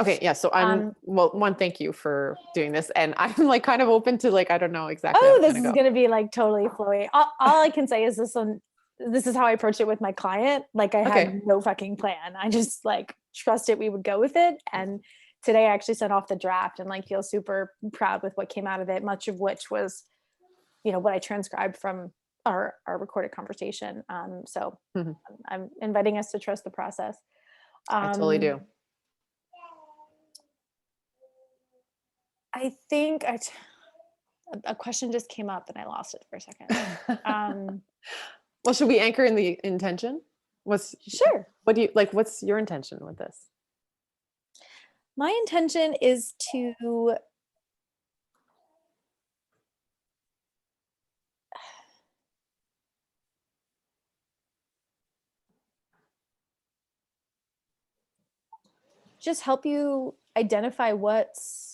Okay. Yeah. So well, one, thank you for doing this. And I'm like kind of open to like, I don't know exactly how Oh, it's this gonna is go. going to be like totally flowy. All I can say is this is how I approached it with my client. Like I had Okay. no fucking plan. I just like trusted we would go with it. And today I actually sent off the draft and like feel super proud with what came out of it, much of which was, what I transcribed from our recorded conversation. So Mhm. I'm inviting us to trust the process. I totally do. I think a question just came up and I lost it for a second. Well, should we anchor in the intention? Sure. What do you like? What's your intention with this? My intention is to just help you identify what's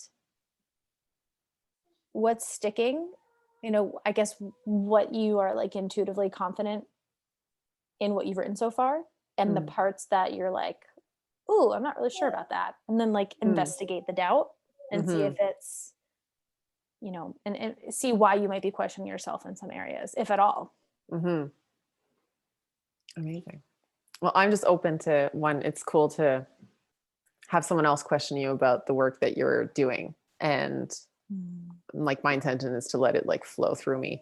sticking, I guess what you are like intuitively confident in what you've written so far, and the parts that you're like, ooh, I'm not really sure about that. And then like investigate the doubt and see if it's, and see why you might be questioning yourself in some areas, if at all. Amazing. Well, I'm just open to one. It's cool to have someone else question you about the work that you're doing. And like my intention is to let it like flow through me.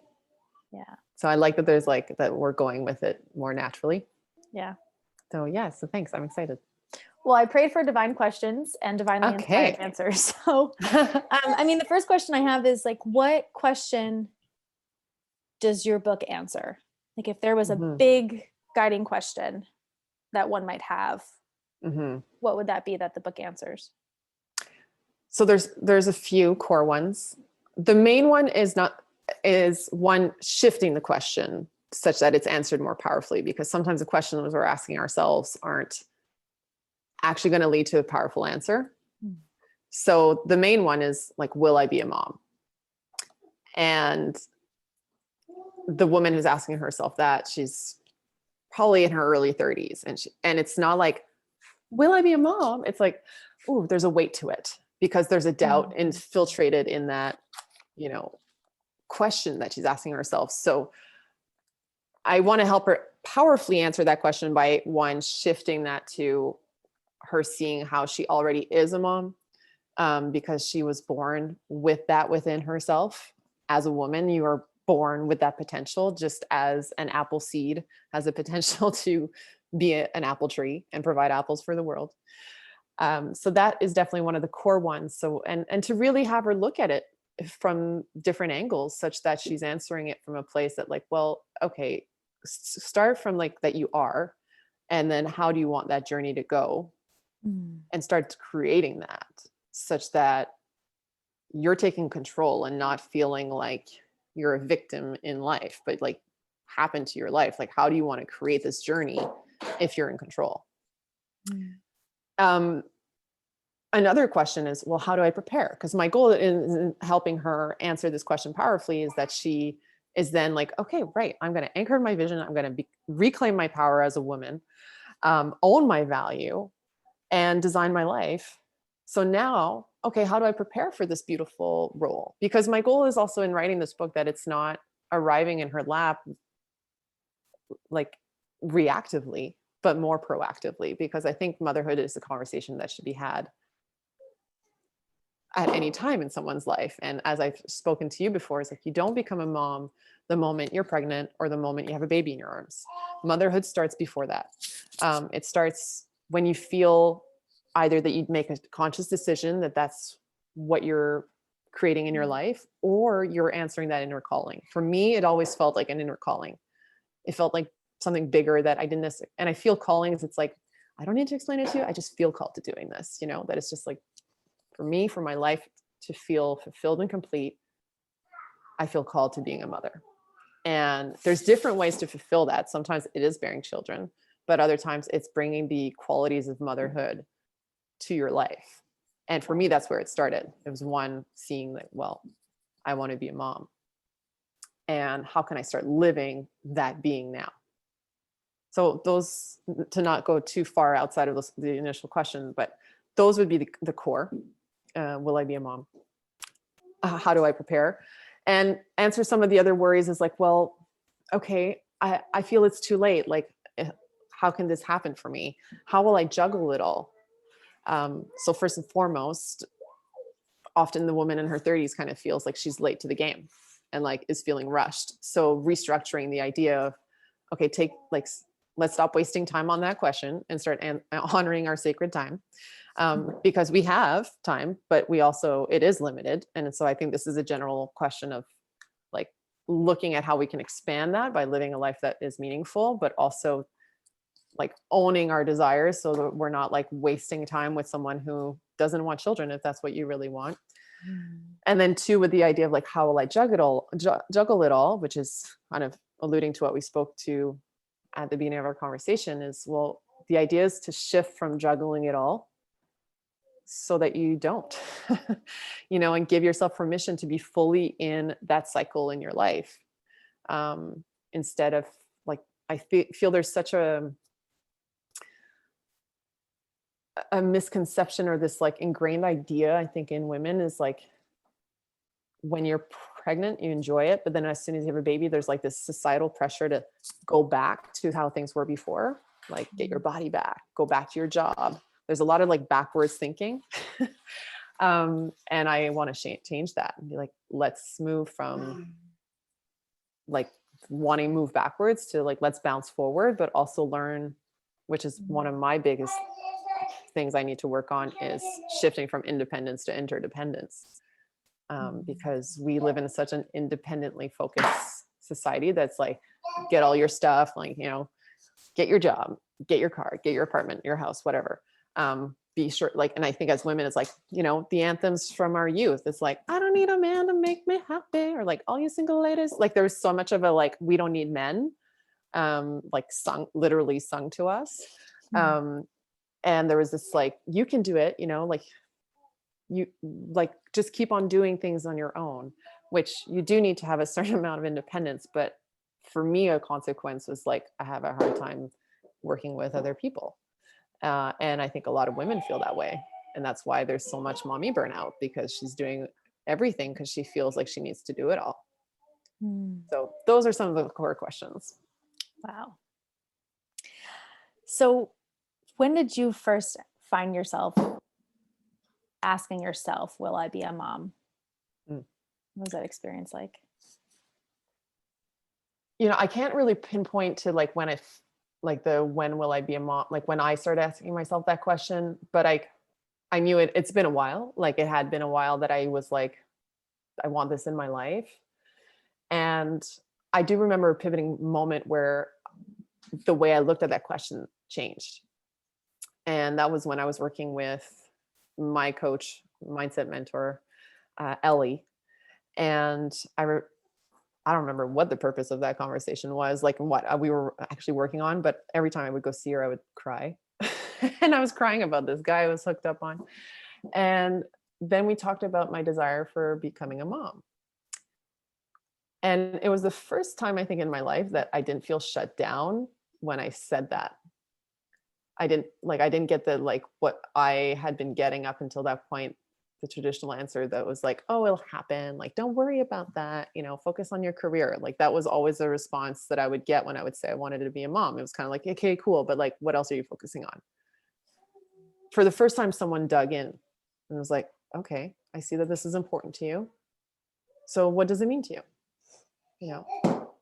Yeah. So I like that there's like that we're going with it more naturally. Yeah. So yeah, so thanks. I'm excited. Well, I prayed for divine questions and divinely inspired answers. So, the first question I have is like, what question does your book answer? Like if there was a big guiding question that one might have, what would that be that the book answers? So there's a few core ones. The main one is one, shifting the question such that it's answered more powerfully, because sometimes the questions we're asking ourselves aren't actually going to lead to a powerful answer. So the main one is like, will I be a mom? And the woman who's asking herself that, she's probably in her early 30s, and it's not like, will I be a mom? It's like, ooh, there's a weight to it, because there's a doubt infiltrated in that, question that she's asking herself. So I want to help her powerfully answer that question by one, shifting that to her seeing how she already is a mom, because she was born with that within herself. As a woman, you are born with that potential, just as an apple seed has a potential to be an apple tree and provide apples for the world. So that is definitely one of the core ones. So, and to really have her look at it from different angles, such that she's answering it from a place that like, well, okay, start from like that you are, and then how do you want that journey to go, and start creating that such that you're taking control and not feeling like you're a victim in life, but like happen to your life. Like, how do you want to create this journey if you're in control? Another question is, well, how do I prepare? Because my goal in helping her answer this question powerfully is that she is then like, okay, right, I'm going to anchor my vision. I'm going to reclaim my power as a woman, own my value, and design my life. So now, okay, how do I prepare for this beautiful role? Because my goal is also in writing this book that it's not arriving in her lap like reactively, but more proactively, because I think motherhood is a conversation that should be had at any time in someone's life. And as I've spoken to you before, it's like, you don't become a mom the moment you're pregnant or the moment you have a baby in your arms. Motherhood starts before that. It starts when you feel either that you make a conscious decision that that's what you're creating in your life, or you're answering that inner calling. For me, it always felt like an inner calling. It felt like something bigger that I didn't necessarily, and I feel callings. It's like, I don't need to explain it to you. I just feel called to doing this, that it's just like, for me, for my life to feel fulfilled and complete, I feel called to being a mother. And there's different ways to fulfill that. Sometimes it is bearing children, but other times it's bringing the qualities of motherhood to your life. And for me, that's where it started. It was one, seeing that, well, I want to be a mom. And how can I start living that being now? So those, to not go too far outside of the initial question, but those would be the core. Will I be a mom? How do I prepare? And answer some of the other worries is like, well, okay, I feel it's too late. Like, how can this happen for me? How will I juggle it all? So first and foremost, often the woman in her 30s kind of feels like she's late to the game and like is feeling rushed. So restructuring the idea of, okay, let's stop wasting time on that question and start honoring our sacred time. Because we have time, but it is limited. And so I think this is a general question of like looking at how we can expand that by living a life that is meaningful, but also like owning our desires so that we're not like wasting time with someone who doesn't want children, if that's what you really want. And then two, with the idea of like, how will I juggle it all, which is kind of alluding to what we spoke to at the beginning of our conversation is, well, the idea is to shift from juggling it all so that you don't, and give yourself permission to be fully in that cycle in your life. Instead of like, I feel there's such a misconception or this like ingrained idea, I think, in women is like, when you're pregnant, you enjoy it. But then as soon as you have a baby, there's like this societal pressure to go back to how things were before, like get your body back, go back to your job. There's a lot of like backwards thinking. And I want to change that and be like, let's move from like wanting to move backwards to like, let's bounce forward, but also learn, which is one of my biggest things I need to work on, is shifting from independence to interdependence. Because we live in such an independently focused society that's like, get all your stuff, like, get your job, get your car, get your apartment, your house, whatever. Be sure, like, and I think as women, it's like, the anthems from our youth. It's like, I don't need a man to make me happy, or like, all you single ladies. Like, there's so much of a like, we don't need men, like literally sung to us. And there was this like, you can do it, like you like just keep on doing things on your own, which you do need to have a certain amount of independence. But for me, a consequence was like, I have a hard time working with other people. And I think a lot of women feel that way. And that's why there's so much mommy burnout, because she's doing everything because she feels like she needs to do it all. So those are some of the core questions. Wow. So when did you first find yourself asking yourself, will I be a mom? What was that experience like? I can't really pinpoint to like when when will I be a mom, like when I started asking myself that question, but I knew it's been a while. Like, it had been a while that I was like, I want this in my life. And I do remember a pivoting moment where the way I looked at that question changed. And that was when I was working with my coach, mindset mentor, Ellie. And I don't remember what the purpose of that conversation was, like what we were actually working on, but every time I would go see her, I would cry. And I was crying about this guy I was hooked up on. And then we talked about my desire for becoming a mom. And it was the first time, I think, in my life that I didn't feel shut down when I said that. I didn't get the, like, what I had been getting up until that point, the traditional answer that was like, oh, it'll happen. Like, don't worry about that, focus on your career. Like, that was always a response that I would get when I would say I wanted to be a mom. It was kind of like, okay, cool. But like, what else are you focusing on? For the first time, someone dug in and was like, okay, I see that this is important to you. So what does it mean to you?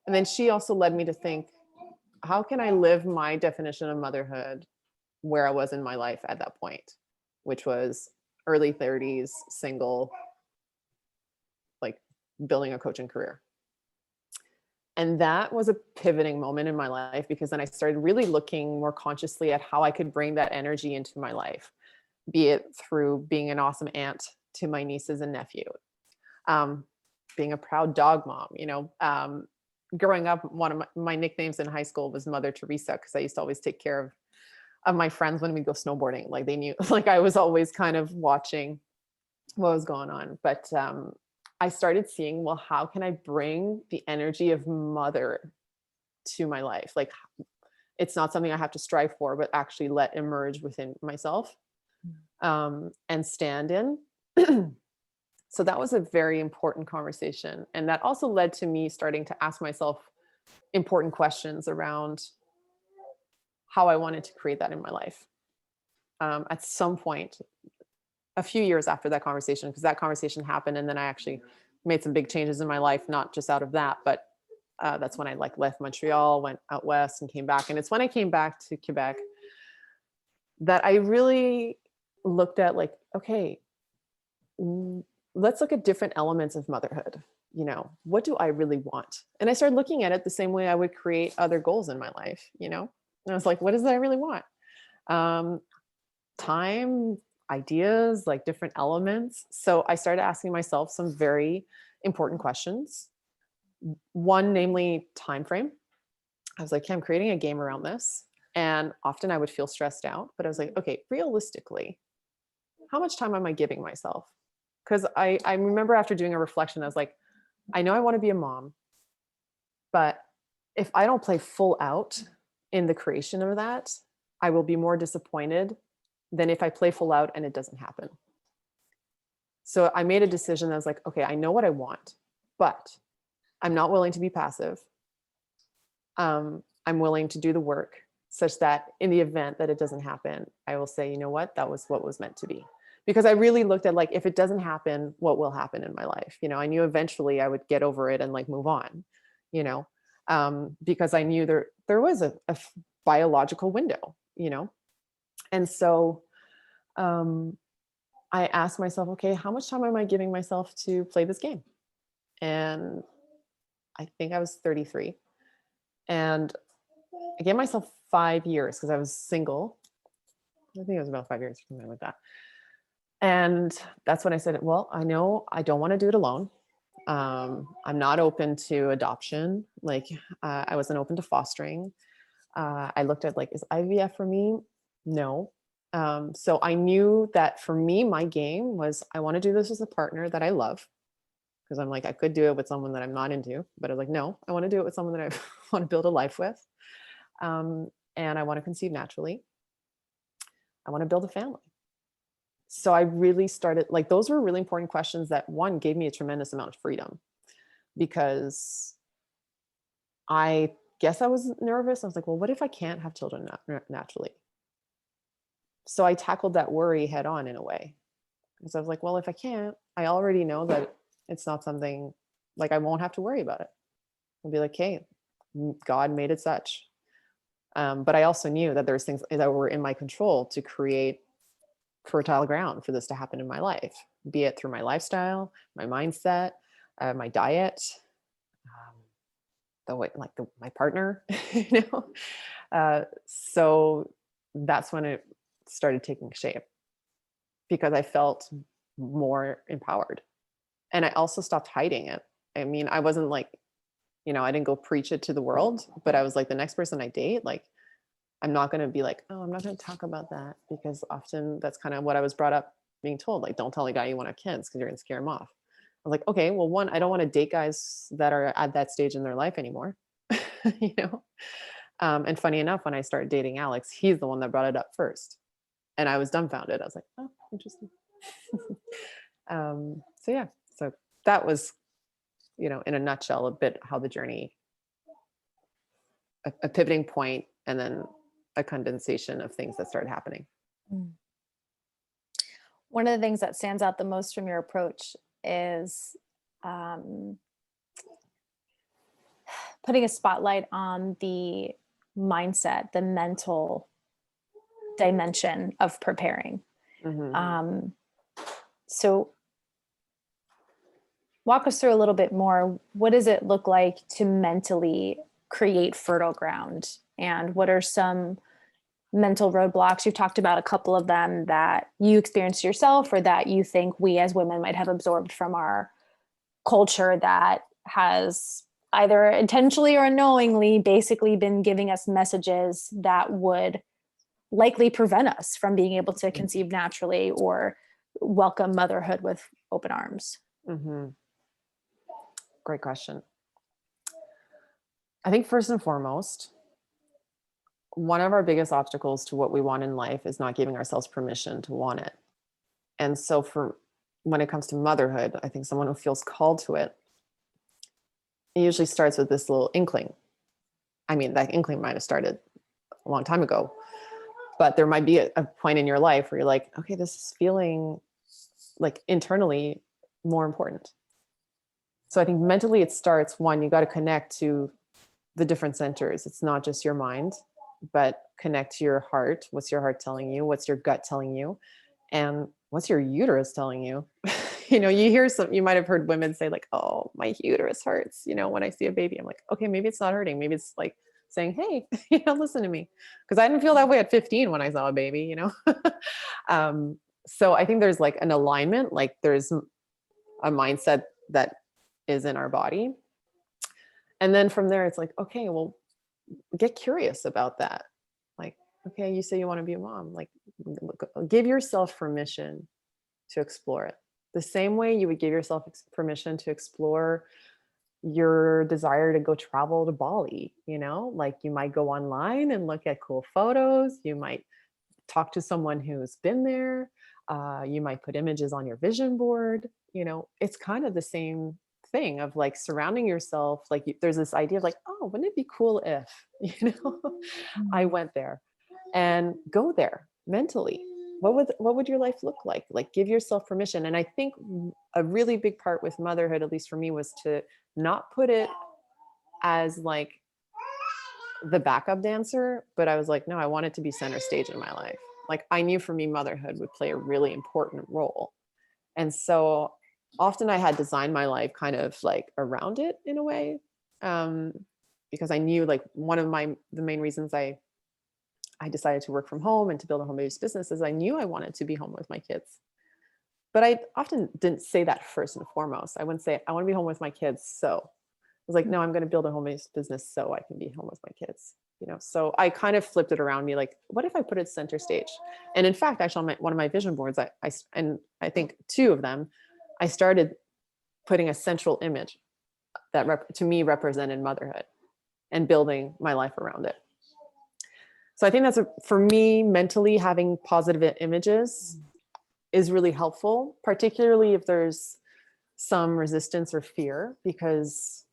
And then she also led me to think, how can I live my definition of motherhood where I was in my life at that point, which was early 30s, single, like building a coaching career. And that was a pivoting moment in my life, because then I started really looking more consciously at how I could bring that energy into my life, be it through being an awesome aunt to my nieces and nephew, being a proud dog mom, growing up, one of my nicknames in high school was Mother Teresa, because I used to always take care of my friends when we go snowboarding. Like, they knew, like, I was always kind of watching what was going on. But I started seeing, well, how can I bring the energy of mother to my life? Like, it's not something I have to strive for, but actually let emerge within myself. and stand in. So that was a very important conversation. And that also led to me starting to ask myself important questions around how I wanted to create that in my life. At some point, a few years after that conversation, because that conversation happened, and then I actually made some big changes in my life, not just out of that, but that's when I like left Montreal, went out west, and came back. And it's when I came back to Quebec that I really looked at like, okay, let's look at different elements of motherhood. What do I really want? And I started looking at it the same way I would create other goals in my life. And I was like, what is that I really want? Um, Time, ideas, like different elements. So I started asking myself some very important questions. One, namely time frame. I was like, okay, I'm creating a game around this. And often I would feel stressed out, but I was like, okay, realistically, how much time am I giving myself? Because I remember after doing a reflection, I was like, I know I want to be a mom, but if I don't play full out in the creation of that, I will be more disappointed than if I play full out and it doesn't happen. So I made a decision that was like, okay, I know what I want, but I'm not willing to be passive. I'm willing to do the work such that in the event that it doesn't happen, I will say, you know what was meant to be. Because I really looked at like, if it doesn't happen, what will happen in my life? I knew eventually I would get over it and like move on, you know, because I knew there was a biological window, and so I asked myself, okay, how much time am I giving myself to play this game? And I think I was 33. And I gave myself 5 years because I was single. I think it was about 5 years, something like that. And that's when I said, well, I know I don't want to do it alone. I'm not open to adoption. Like I wasn't open to fostering. I looked at like, is IVF for me? No. So I knew that for me, my game was I want to do this with a partner that I love. Because I'm like, I could do it with someone that I'm not into, but I was like, no, I want to do it with someone that I want to build a life with. And I want to conceive naturally. I want to build a family. So I really started, like, those were really important questions that one gave me a tremendous amount of freedom because I guess I was nervous. I was like, well, what if I can't have children naturally? So I tackled that worry head on in a way. Because I was like, well, if I can't, I already know that it's not something like I won't have to worry about it. I'll be like, hey, God made it such. But I also knew that there's things that were in my control to create fertile ground for this to happen in my life, be it through my lifestyle, my mindset, my diet, the way, like my partner, So that's when it started taking shape because I felt more empowered. And I also stopped hiding it. I mean, I wasn't like, I didn't go preach it to the world, but I was like, the next person I date, like, I'm not going to be like, oh, I'm not going to talk about that because often that's kind of what I was brought up being told. Like, don't tell a guy you want to have kids because you're going to scare him off. I was like, okay, well, one, I don't want to date guys that are at that stage in their life anymore, you know? And funny enough, when I started dating Alex, he's the one that brought it up first. And I was dumbfounded. I was like, oh, interesting. So yeah, so that was, in a nutshell, a bit how the journey, a pivoting point, and then a condensation of things that started happening. Mm. One of the things that stands out the most from your approach is putting a spotlight on the mindset, the mental dimension of preparing. Mm-hmm. So walk us through a little bit more. What does it look like to mentally create fertile ground? And what are some mental roadblocks? You've talked about a couple of them that you experienced yourself or that you think we as women might have absorbed from our culture that has either intentionally or unknowingly basically been giving us messages that would likely prevent us from being able to conceive naturally or welcome motherhood with open arms. Mm-hmm. Great question. I think first and foremost, one of our biggest obstacles to what we want in life is not giving ourselves permission to want it. And so when it comes to motherhood, I think someone who feels called to it, it usually starts with this little inkling. I mean, that inkling might have started a long time ago, but there might be a point in your life where you're like, okay, this is feeling like internally more important. So I think mentally it starts, one, you got to connect to the different centers. It's not just your mind, but connect to your heart. What's your heart telling you? What's your gut telling you? And what's your uterus telling you? You know, you might have heard women say like, oh, my uterus hurts, you know, when I see a baby. I'm like, okay, maybe it's not hurting. Maybe it's like saying, hey, you know, listen to me. Because I didn't feel that way at 15 when I saw a baby, you know. So I think there's like an alignment, like there's a mindset that is in our body. And then from there, it's like, okay, well, get curious about that. Like, okay, you say you want to be a mom, like give yourself permission to explore it. The same way you would give yourself permission to explore your desire to go travel to Bali, you know, like you might go online and look at cool photos. You might talk to someone who's been there. You might put images on your vision board. You know, it's kind of the same thing of like surrounding yourself. Like there's this idea of like, oh, wouldn't it be cool if, you know, I Mm. went there, and go there mentally. What would your life look like? Like give yourself permission. And I think a really big part with motherhood, at least for me, was to not put it as like the backup dancer, but I was like, no, I want it to be center stage in my life. Like I knew for me, motherhood would play a really important role. And so often I had designed my life kind of like around it in a way. Um, because I knew like the main reasons I decided to work from home and to build a home-based business is I knew I wanted to be home with my kids. But I often didn't say that first and foremost. I wouldn't say, I want to be home with my kids. So I was like, no, I'm going to build a home-based business so I can be home with my kids. You know, so I kind of flipped it around, me like, what if I put it center stage? And in fact, actually, on one of my vision boards, and I think two of them, I started putting a central image that to me represented motherhood and building my life around it. So I think for me, mentally having positive images is really helpful, particularly if there's some resistance or fear, because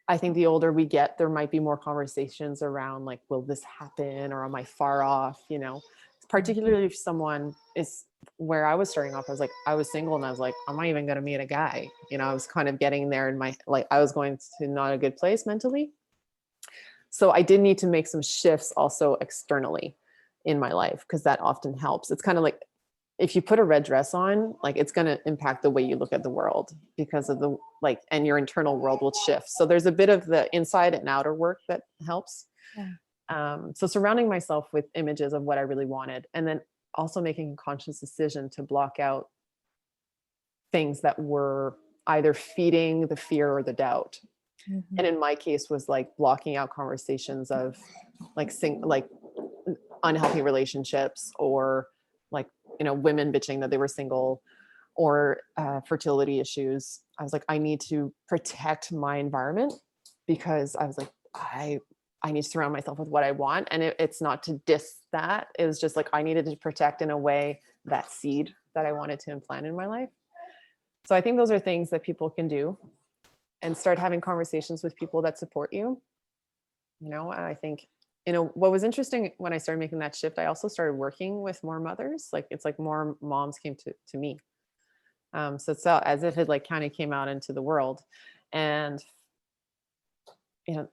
I think the older we get, there might be more conversations around like, will this happen, or am I far off? You know, particularly if someone is where I was starting off, I was single and I was like, am I even going to meet a guy? You know, I was kind of getting there in I was going to not a good place mentally. So I did need to make some shifts also externally in my life, because that often helps. It's kind of like if you put a red dress on, like it's going to impact the way you look at the world, because of and your internal world will shift. So there's a bit of the inside and outer work that helps. Yeah. So surrounding myself with images of what I really wanted, and then also making a conscious decision to block out things that were either feeding the fear or the doubt. Mm-hmm. And in my case was like blocking out conversations of like unhealthy relationships, or like, you know, women bitching that they were single, or fertility issues. I was like, I need to protect my environment, because I was like, I need to surround myself with what I want. And it's not to diss that. It was just like, I needed to protect in a way that seed that I wanted to implant in my life. So I think those are things that people can do, and start having conversations with people that support you. You know, and I think, you know, what was interesting when I started making that shift, I also started working with more mothers. Like it's like more moms came to me. So it's as if it like kind of came out into the world. And, you know,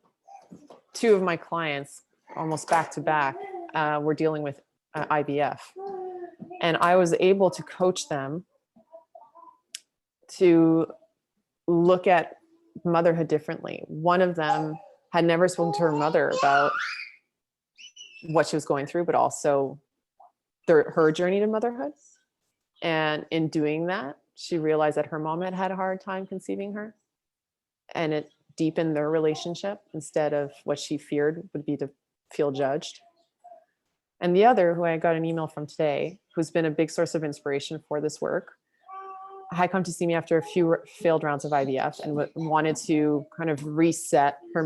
two of my clients almost back to back were dealing with IVF. And I was able to coach them to look at motherhood differently. One of them had never spoken to her mother about what she was going through, but also her journey to motherhood. And in doing that, she realized that her mom had had a hard time conceiving her, and it deepened their relationship, instead of what she feared would be to feel judged. And the other, who I got an email from today, who's been a big source of inspiration for this work, had come to see me after a few failed rounds of IVF, and wanted to kind of reset her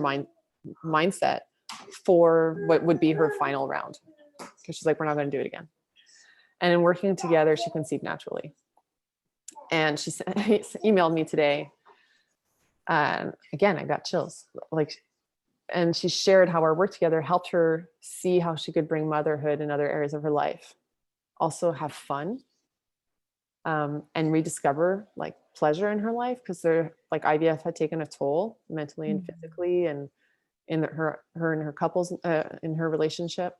mindset for what would be her final round. Because she's like, we're not going to do it again. And in working together, she conceived naturally. And she emailed me today. Again, I got chills. Like, and she shared how our work together helped her see how she could bring motherhood in other areas of her life. Also have fun, and rediscover like pleasure in her life, because they're like IVF had taken a toll mentally and physically, and in her and her couples, in her relationship.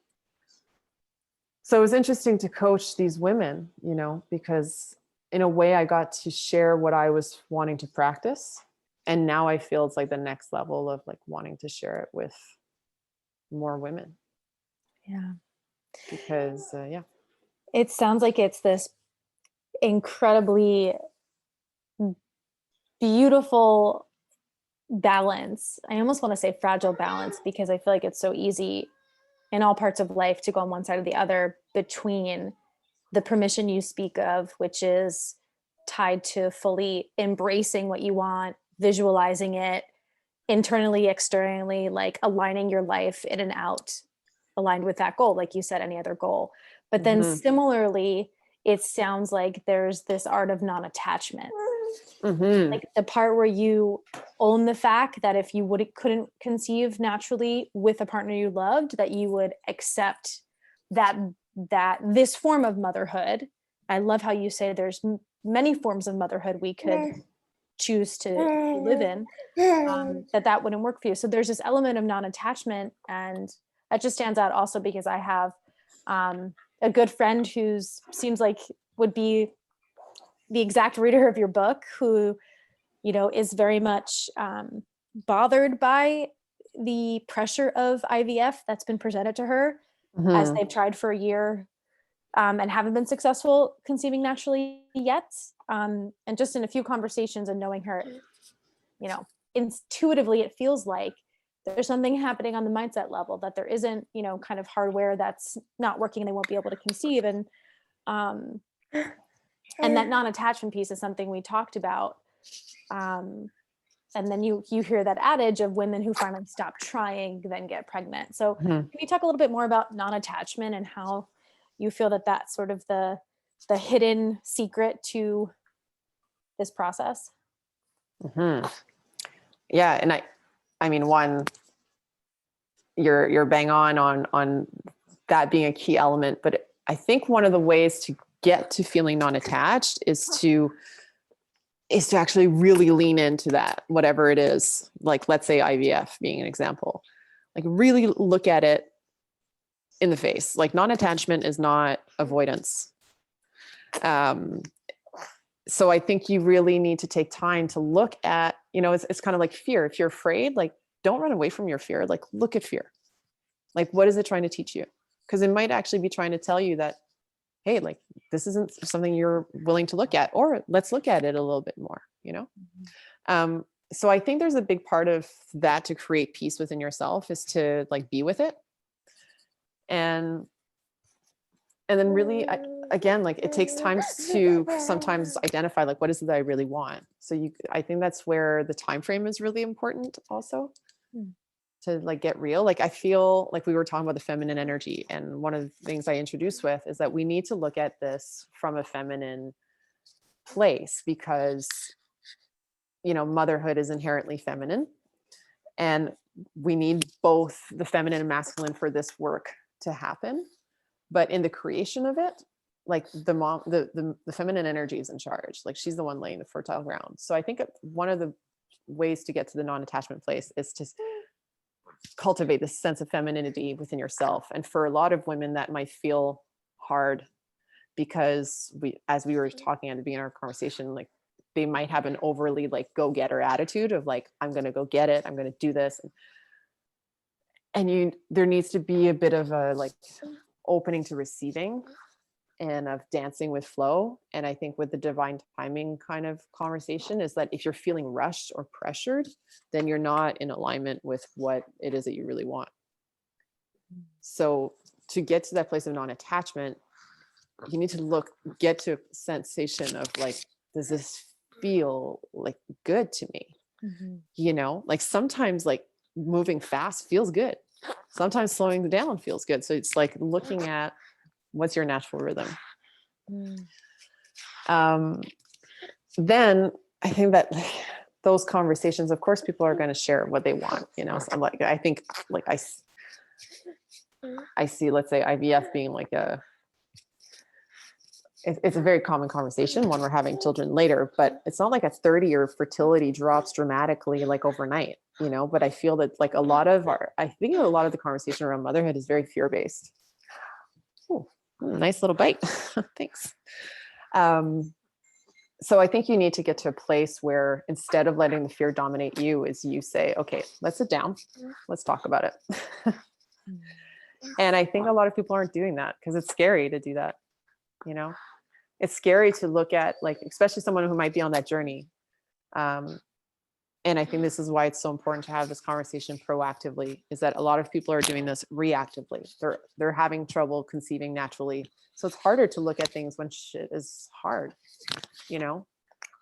So it was interesting to coach these women, you know, because in a way I got to share what I was wanting to practice. And now I feel it's like the next level of like wanting to share it with more women. Yeah. Because, It sounds like it's this incredibly beautiful balance. I almost want to say fragile balance, because I feel like it's so easy in all parts of life to go on one side or the other, between the permission you speak of, which is tied to fully embracing what you want, visualizing it internally, externally, like aligning your life in and out, aligned with that goal, like you said, any other goal. But then similarly, it sounds like there's this art of non-attachment. Like the part where you own the fact that if you couldn't conceive naturally with a partner you loved, that you would accept that this form of motherhood. I love how you say there's many forms of motherhood we could choose to live in, that wouldn't work for you. So there's this element of non-attachment, and that just stands out also because I have a good friend who's seems like would be the exact reader of your book, who, you know, is very much bothered by the pressure of IVF that's been presented to her, as they've tried for a year and haven't been successful conceiving naturally yet. And just in a few conversations and knowing her, you know, intuitively, it feels like there's something happening on the mindset level, that there isn't, you know, kind of hardware that's not working and they won't be able to conceive. And that non-attachment piece is something we talked about. And then you hear that adage of women who finally stop trying then get pregnant. So can you talk a little bit more about non-attachment and how you feel that that's sort of the hidden secret to this process? Yeah. And I mean, one, you're bang on that being a key element, but I think one of the ways to get to feeling non-attached is to actually really lean into that, whatever it is. Like, let's say IVF being an example, like really look at it in the face. Like, non-attachment is not avoidance. So I think you really need to take time to look at, you know, it's kind of like fear. If you're afraid, like, don't run away from your fear. Like, look at fear. Like, what is it trying to teach you? Because it might actually be trying to tell you that, hey, like, this isn't something you're willing to look at, or let's look at it a little bit more, you know? So I think there's a big part of that, to create peace within yourself, is to like be with it. And then really, again, like, it takes time to sometimes identify, like, what is it that I really want? So I think that's where the time frame is really important also, to like get real. Like, I feel like we were talking about the feminine energy, and one of the things I introduced with is that we need to look at this from a feminine place, because, you know, motherhood is inherently feminine, and we need both the feminine and masculine for this work to happen. But in the creation of it, like, the feminine energy is in charge. Like, she's the one laying the fertile ground. So I think one of the ways to get to the non-attachment place is to cultivate this sense of femininity within yourself. And for a lot of women, that might feel hard, because as we were talking at the beginning of our conversation, like, they might have an overly like go-getter attitude of like, I'm going to go get it, I'm going to do this. And there needs to be a bit of a like opening to receiving, and of dancing with flow. And I think with the divine timing kind of conversation, is that if you're feeling rushed or pressured, then you're not in alignment with what it is that you really want. So to get to that place of non-attachment, you need to get to a sensation of like, does this feel like good to me? You know, like, sometimes like moving fast feels good. Sometimes slowing down feels good. So it's like looking at what's your natural rhythm. Mm. Then I think that those conversations, of course, people are going to share what they want, you know. So like, I think like I see, let's say IVF being like it's a very common conversation when we're having children later, but it's not like a 30-year fertility drops dramatically like overnight, you know. But I feel that like I think a lot of the conversation around motherhood is very fear-based. Ooh, nice little bite. Thanks. So I think you need to get to a place where instead of letting the fear dominate you, is you say, okay, let's sit down, let's talk about it. And I think a lot of people aren't doing that because it's scary to do that, you know. It's scary to look at, like, especially someone who might be on that journey. And I think this is why it's so important to have this conversation proactively, is that a lot of people are doing this reactively. They're having trouble conceiving naturally. So it's harder to look at things when shit is hard, you know.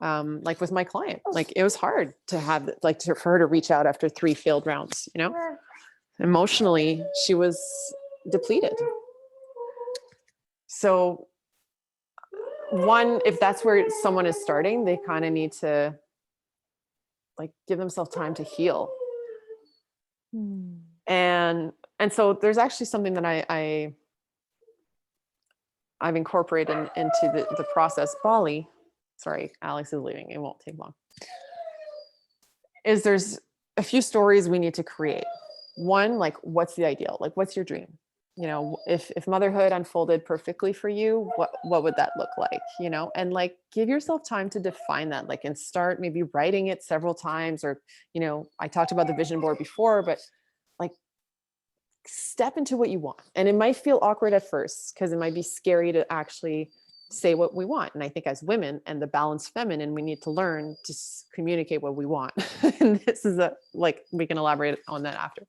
Like with my client, like it was hard to have, like, for her to reach out after 3 failed rounds, you know. Emotionally, she was depleted. So one, if that's where someone is starting, they kind of need to like give themselves time to heal. And so there's actually something that I've incorporated into the process. Bali, sorry, Alex is leaving, it won't take long, is there's a few stories we need to create. One, like, what's the ideal? Like, what's your dream? You know, if motherhood unfolded perfectly for you, what would that look like? You know, and like give yourself time to define that, like, and start maybe writing it several times, or, you know, I talked about the vision board before, but like step into what you want. And it might feel awkward at first because it might be scary to actually say what we want. And I think as women and the balanced feminine, we need to learn to communicate what we want. And this is like, we can elaborate on that after.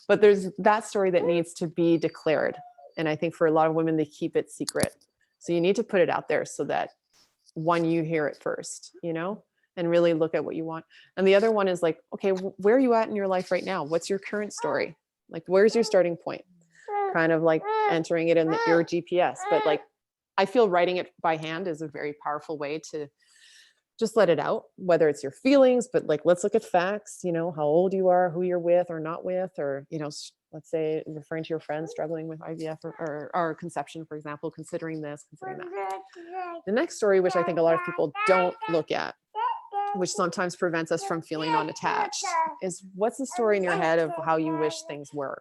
But there's that story that needs to be declared. And I think for a lot of women, they keep it secret. So you need to put it out there so that one, you hear it first, you know, and really look at what you want. And the other one is like, okay, where are you at in your life right now? What's your current story? Like, where's your starting point? Kind of like entering it in your GPS. But like, I feel writing it by hand is a very powerful way to just let it out, whether it's your feelings, but like, let's look at facts, you know, how old you are, who you're with or not with, or, you know, let's say referring to your friends struggling with IVF or conception, for example, considering this, considering that. The next story, which I think a lot of people don't look at, which sometimes prevents us from feeling unattached, is what's the story in your head of how you wish things were?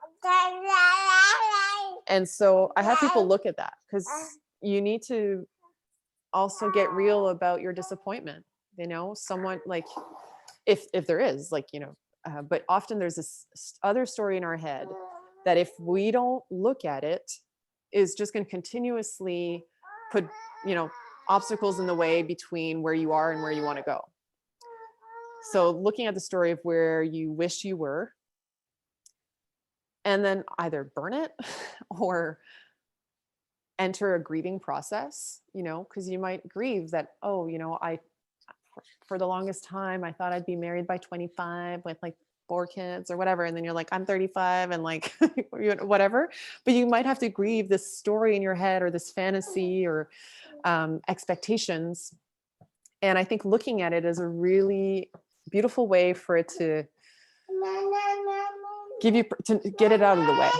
And so I have people look at that because you need to also get real about your disappointment, you know, someone like, if there is, like, you know, but often there's this other story in our head that if we don't look at it, is just going to continuously put, you know, obstacles in the way between where you are and where you want to go. So looking at the story of where you wish you were, and then either burn it or enter a grieving process, you know, because you might grieve that, oh, you know, for the longest time, I thought I'd be married by 25 with like 4 kids or whatever. And then you're like, I'm 35 and like, whatever. But you might have to grieve this story in your head or this fantasy or expectations. And I think looking at it is a really beautiful way for it to to get it out of the way.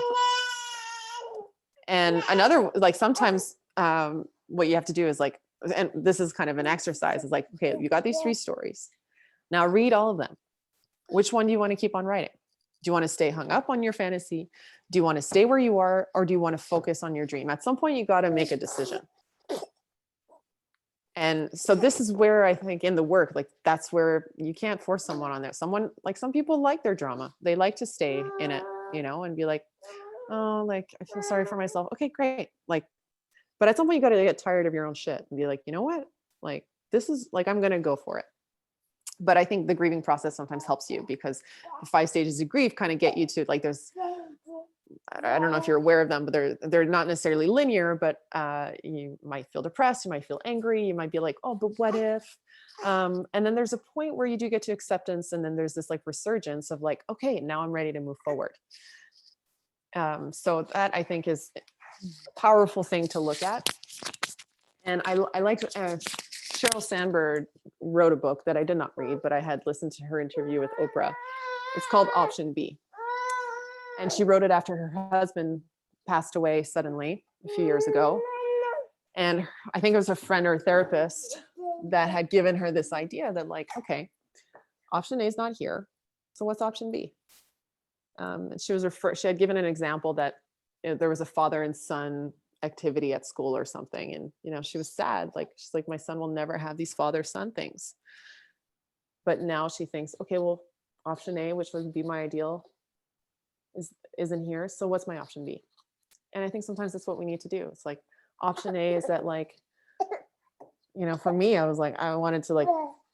And another, like, sometimes what you have to do is like, and this is kind of an exercise, is like, okay, you got these 3 stories. Now read all of them. Which one do you want to keep on writing? Do you want to stay hung up on your fantasy? Do you want to stay where you are? Or do you want to focus on your dream? At some point, you got to make a decision. And so this is where I think in the work, like, that's where you can't force someone on there. Someone, like, some people like their drama. They like to stay in it, you know, and be like, oh, like, I feel sorry for myself. Okay, great. Like, but at some point you got to get tired of your own shit and be like, you know what? Like, this is like, I'm going to go for it. But I think the grieving process sometimes helps you, because the 5 stages of grief kind of get you to, like, there's, I don't know if you're aware of them, but they're not necessarily linear, but you might feel depressed, you might feel angry, you might be like, oh, but what if? And then there's a point where you do get to acceptance, and then there's this like resurgence of like, okay, now I'm ready to move forward. So that, I think, is a powerful thing to look at. And I liked Sheryl Sandberg wrote a book that I did not read, but I had listened to her interview with Oprah. It's called Option B. And she wrote it after her husband passed away suddenly a few years ago. And I think it was a friend or a therapist that had given her this idea that, like, okay, option A is not here. So what's option B? She had given an example that there was a father and son activity at school or something. And, she was sad. Like, she's like, my son will never have these father-son things. But now she thinks, okay, well, option A, which would be my ideal, isn't here. So what's my option B? And I think sometimes that's what we need to do. It's like, option A is that, like, for me, I was like, I wanted to, like,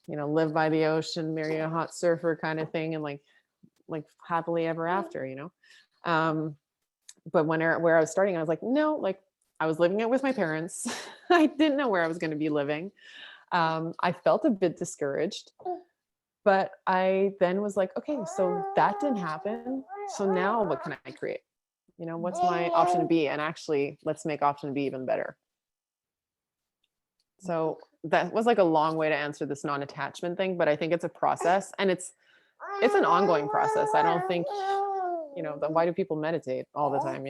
live by the ocean, marry a hot surfer kind of thing, and like happily ever after, but where I was starting, I was like, no, like, I was living it with my parents. I didn't know where I was going to be living. I felt a bit discouraged, but I then was like, okay, so that didn't happen. So now what can I create? What's my option B? And actually, let's make option B even better. So that was like a long way to answer this non-attachment thing, but I think it's a process, and it's an ongoing process. I don't think, why do people meditate all the time?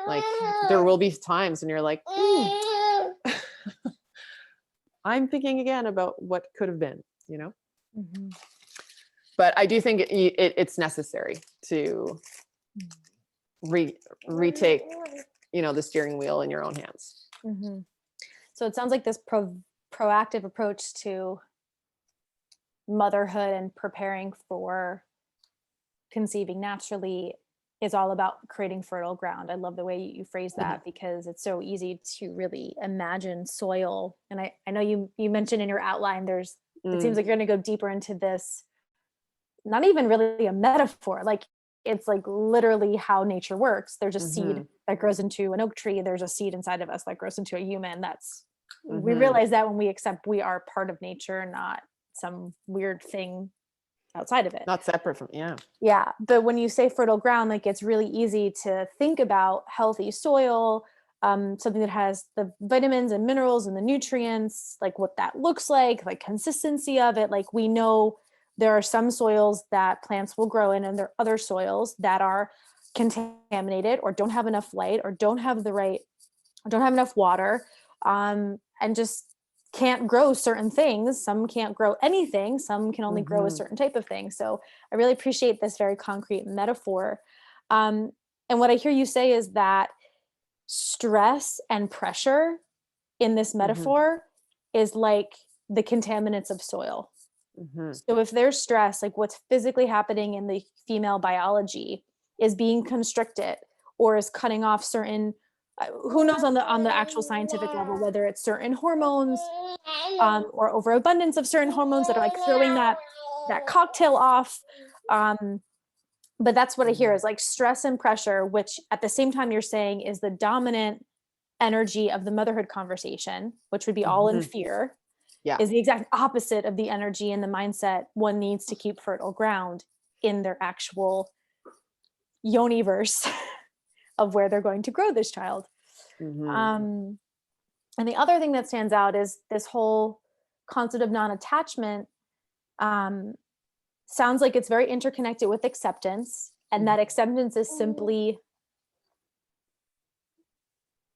Like, there will be times when you're like, I'm thinking again about what could have been, Mm-hmm. But I do think it's necessary to retake, the steering wheel in your own hands. Mm-hmm. So it sounds like this proactive approach to motherhood and preparing for conceiving naturally is all about creating fertile ground. I love the way you phrase that, because it's so easy to really imagine soil. And I know you mentioned in your outline, it seems like you're going to go deeper into this, not even really a metaphor, like it's like literally how nature works. There's a seed that grows into an oak tree. There's a seed inside of us that grows into a human. We realize that when we accept we are part of nature, not some weird thing outside of it. Not separate from, yeah. Yeah. But when you say fertile ground, like, it's really easy to think about healthy soil, something that has the vitamins and minerals and the nutrients, like what that looks like consistency of it. Like, we know there are some soils that plants will grow in, and there are other soils that are contaminated or don't have enough light or don't have enough water, and just can't grow certain things. Some can't grow anything. Some can only grow a certain type of thing. So I really appreciate this very concrete metaphor. And what I hear you say is that stress and pressure in this metaphor is like the contaminants of soil. So if there's stress, like what's physically happening in the female biology is being constricted or is cutting off certain, who knows on the actual scientific level, whether it's certain hormones or overabundance of certain hormones that are like throwing that cocktail off. But that's what I hear is like stress and pressure, which at the same time you're saying is the dominant energy of the motherhood conversation, which would be all in fear, is the exact opposite of the energy and the mindset one needs to keep fertile ground in their actual yoniverse of where they're going to grow this child. And the other thing that stands out is this whole concept of non-attachment. Sounds like it's very interconnected with acceptance, and that acceptance is simply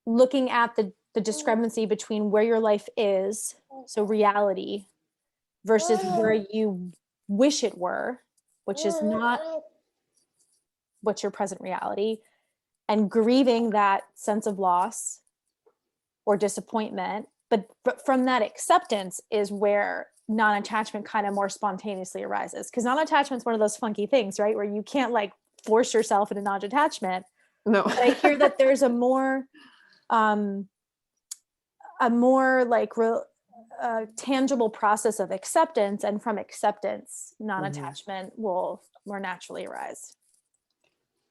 looking at the discrepancy between where your life is, so reality, versus where you wish it were, which is not what's your present reality, and grieving that sense of loss or disappointment. But from that acceptance is where non-attachment kind of more spontaneously arises, because non-attachment is one of those funky things, right, where you can't like force yourself into non-attachment. No. But I hear that there's a more like tangible process of acceptance, and from acceptance non-attachment will more naturally arise.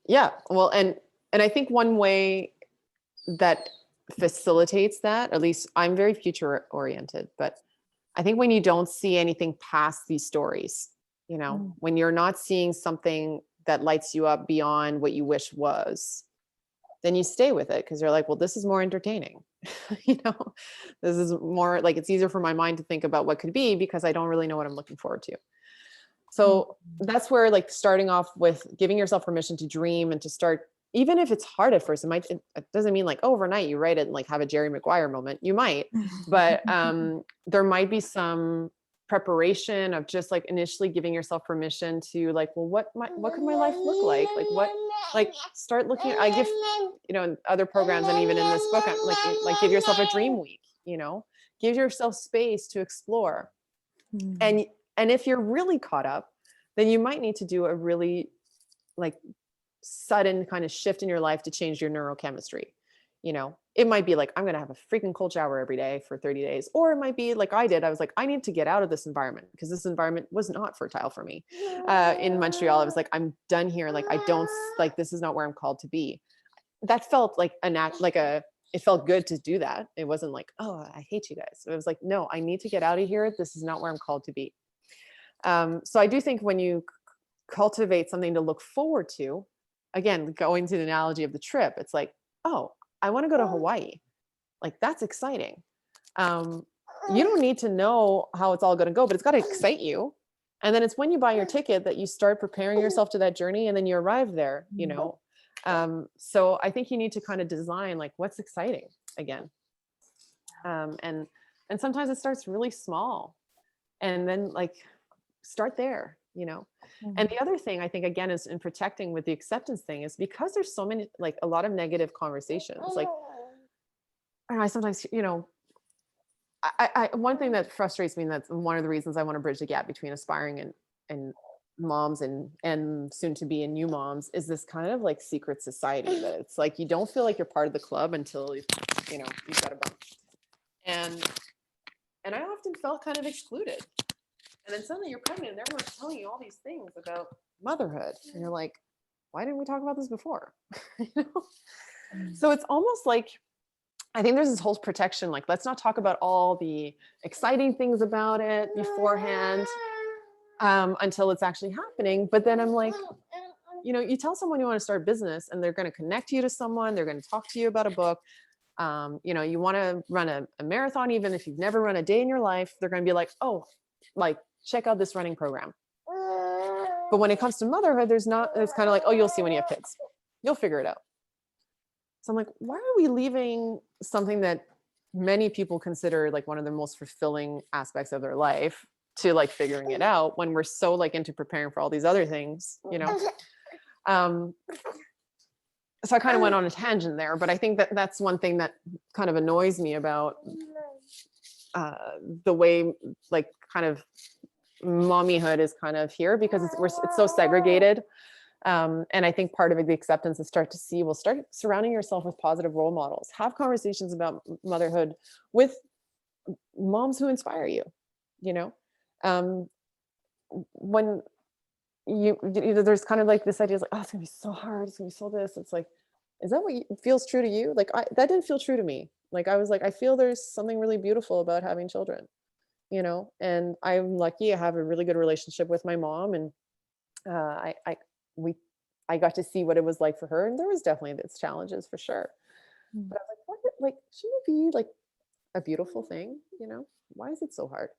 Yeah, well, and I think one way that facilitates that, at least I'm very future oriented, but I think when you don't see anything past these stories, when you're not seeing something that lights you up beyond what you wish was, then you stay with it because you're like, well, this is more entertaining. You know, this is more like, it's easier for my mind to think about what could be because I don't really know what I'm looking forward to. So that's where like starting off with giving yourself permission to dream and to start, even if it's hard at first, it doesn't mean like overnight you write it and like have a Jerry Maguire moment. You might, but there might be some preparation of just like initially giving yourself permission to like, well, what could my life look like? Like start looking. I give, you know, in other programs and even in this book, I'm like give yourself a dream week. You know, give yourself space to explore. And if you're really caught up, then you might need to do a really like sudden kind of shift in your life to change your neurochemistry. You know, it might be like, I'm going to have a freaking cold shower every day for 30 days. Or it might be like I did. I was like, I need to get out of this environment because this environment was not fertile for me. In Montreal, I was like, I'm done here. Like, I don't like, this is not where I'm called to be. That felt like it felt good to do that. It wasn't like, oh, I hate you guys. It was like, no, I need to get out of here. This is not where I'm called to be. So I do think when you cultivate something to look forward to, again, going to the analogy of the trip, it's like, oh, I want to go to Hawaii. Like, that's exciting. You don't need to know how it's all going to go, but it's got to excite you. And then it's when you buy your ticket that you start preparing yourself to that journey, and then you arrive there, you know? So I think you need to kind of design like what's exciting again. And sometimes it starts really small, and then like start there, you know? And the other thing I think, again, is in protecting with the acceptance thing is because there's so many, like a lot of negative conversations. Like, I sometimes, you know, I one thing that frustrates me, and that's one of the reasons I want to bridge the gap between aspiring and moms and soon to be and new moms, is this kind of like secret society that it's like, you don't feel like you're part of the club until you know, you've got a bump. And I often felt kind of excluded. And then suddenly you're pregnant and everyone's telling you all these things about motherhood. And you're like, why didn't we talk about this before? You know? So it's almost like, I think there's this whole protection, like, let's not talk about all the exciting things about it beforehand until it's actually happening. But then I'm like, you know, you tell someone you want to start a business and they're going to connect you to someone, they're going to talk to you about a book. You know, you want to run a marathon, even if you've never run a day in your life, they're going to be like, oh, like, check out this running program. But when it comes to motherhood, it's kind of like, oh, you'll see when you have kids, you'll figure it out. So I'm like, why are we leaving something that many people consider like one of the most fulfilling aspects of their life to like figuring it out when we're so like into preparing for all these other things, you know? So I kind of went on a tangent there, but I think that that's one thing that kind of annoys me about the way like kind of mommyhood is kind of here, because it's so segregated. And I think part of it, the acceptance, is start surrounding yourself with positive role models. Have conversations about motherhood with moms who inspire you, you know? When there's kind of like this idea is like, oh, it's gonna be so hard, it's gonna be so this. It's like, is that what feels true to you? Like, that didn't feel true to me. Like, I was like, I feel there's something really beautiful about having children, you know? And I'm lucky I have a really good relationship with my mom, and I got to see what it was like for her, and there was definitely its challenges for sure. But I was like, shouldn't it be like a beautiful thing, you know? Why is it so hard?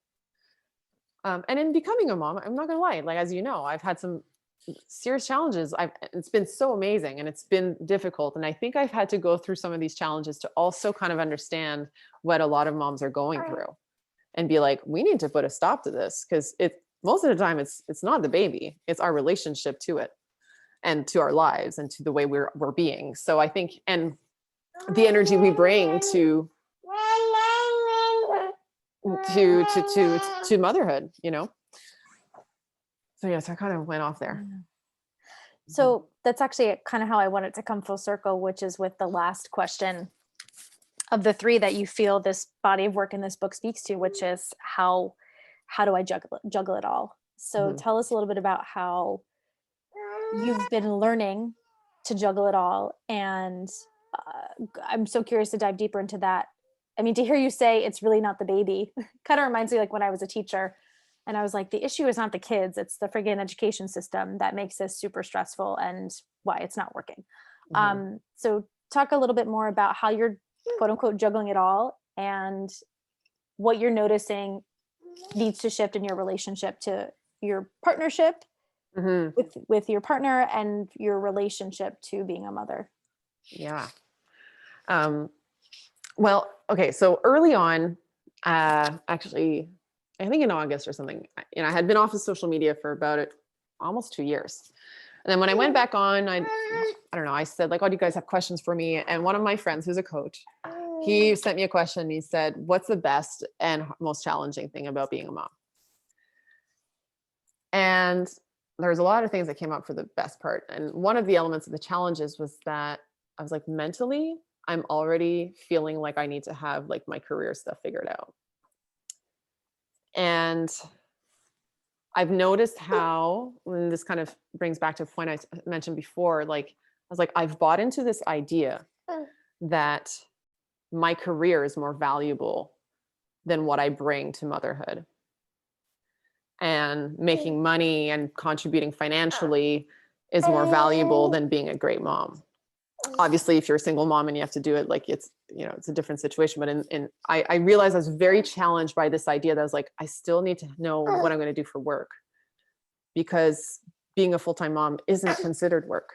And in becoming a mom, I'm not gonna lie, like, as you know, I've had some serious challenges. It's been so amazing, and it's been difficult. And I think I've had to go through some of these challenges to also kind of understand what a lot of moms are going through, and be like, we need to put a stop to this, because most of the time it's not the baby, it's our relationship to it and to our lives and to the way we're being. So I think, and the energy we bring to motherhood, you know? So yes, I kind of went off there. So that's actually kind of how I want it to come full circle, which is with the last question of the three that you feel this body of work in this book speaks to, which is how do I juggle it all? So tell us a little bit about how you've been learning to juggle it all. And I'm so curious to dive deeper into that. I mean, to hear you say it's really not the baby kind of reminds me like when I was a teacher, and I was like, the issue is not the kids, it's the friggin' education system that makes this super stressful and why it's not working. So talk a little bit more about how you're quote unquote juggling it all and what you're noticing needs to shift in your relationship to your partnership Mhm. with your partner and your relationship to being a mother. Yeah. Um, well, okay. So early on, actually, I think in August or something, I had been off of social media for about almost 2 years. And then when I went back on, I don't know, I said like, oh, do you guys have questions for me? And one of my friends who's a coach, he sent me a question. He said, what's the best and most challenging thing about being a mom? And there's a lot of things that came up for the best part. And one of the elements of the challenges was that I was like, mentally, I'm already feeling like I need to have like my career stuff figured out. And I've noticed how, and this kind of brings back to a point I mentioned before, like, I was like, I've bought into this idea that my career is more valuable than what I bring to motherhood. And making money and contributing financially is more valuable than being a great mom. Obviously, if you're a single mom and you have to do it, like it's a different situation. But I realized I was very challenged by this idea that I was like, I still need to know what I'm going to do for work, because being a full-time mom isn't considered work.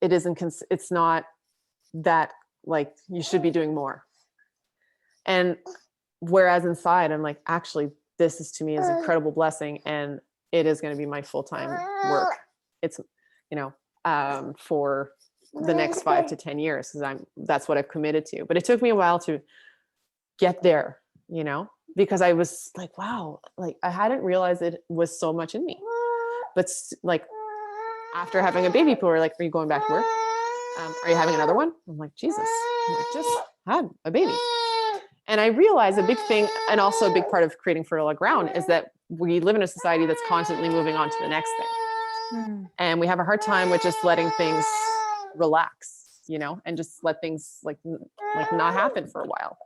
It isn't, it's not that, like, you should be doing more. And whereas inside, I'm like, actually, this is to me is an incredible blessing, and it is going to be my full-time work. It's, for the next 5 to 10 years, because that's what I've committed to. But it took me a while to get there, because I was like, wow, like I hadn't realized it was so much in me. But like after having a baby, people were like, are you going back to work? Are you having another one? I'm like, Jesus, I just had a baby. And I realized a big thing, and also a big part of creating fertile ground, is that we live in a society that's constantly moving on to the next thing. And we have a hard time with just letting things relax, and just let things like not happen for a while.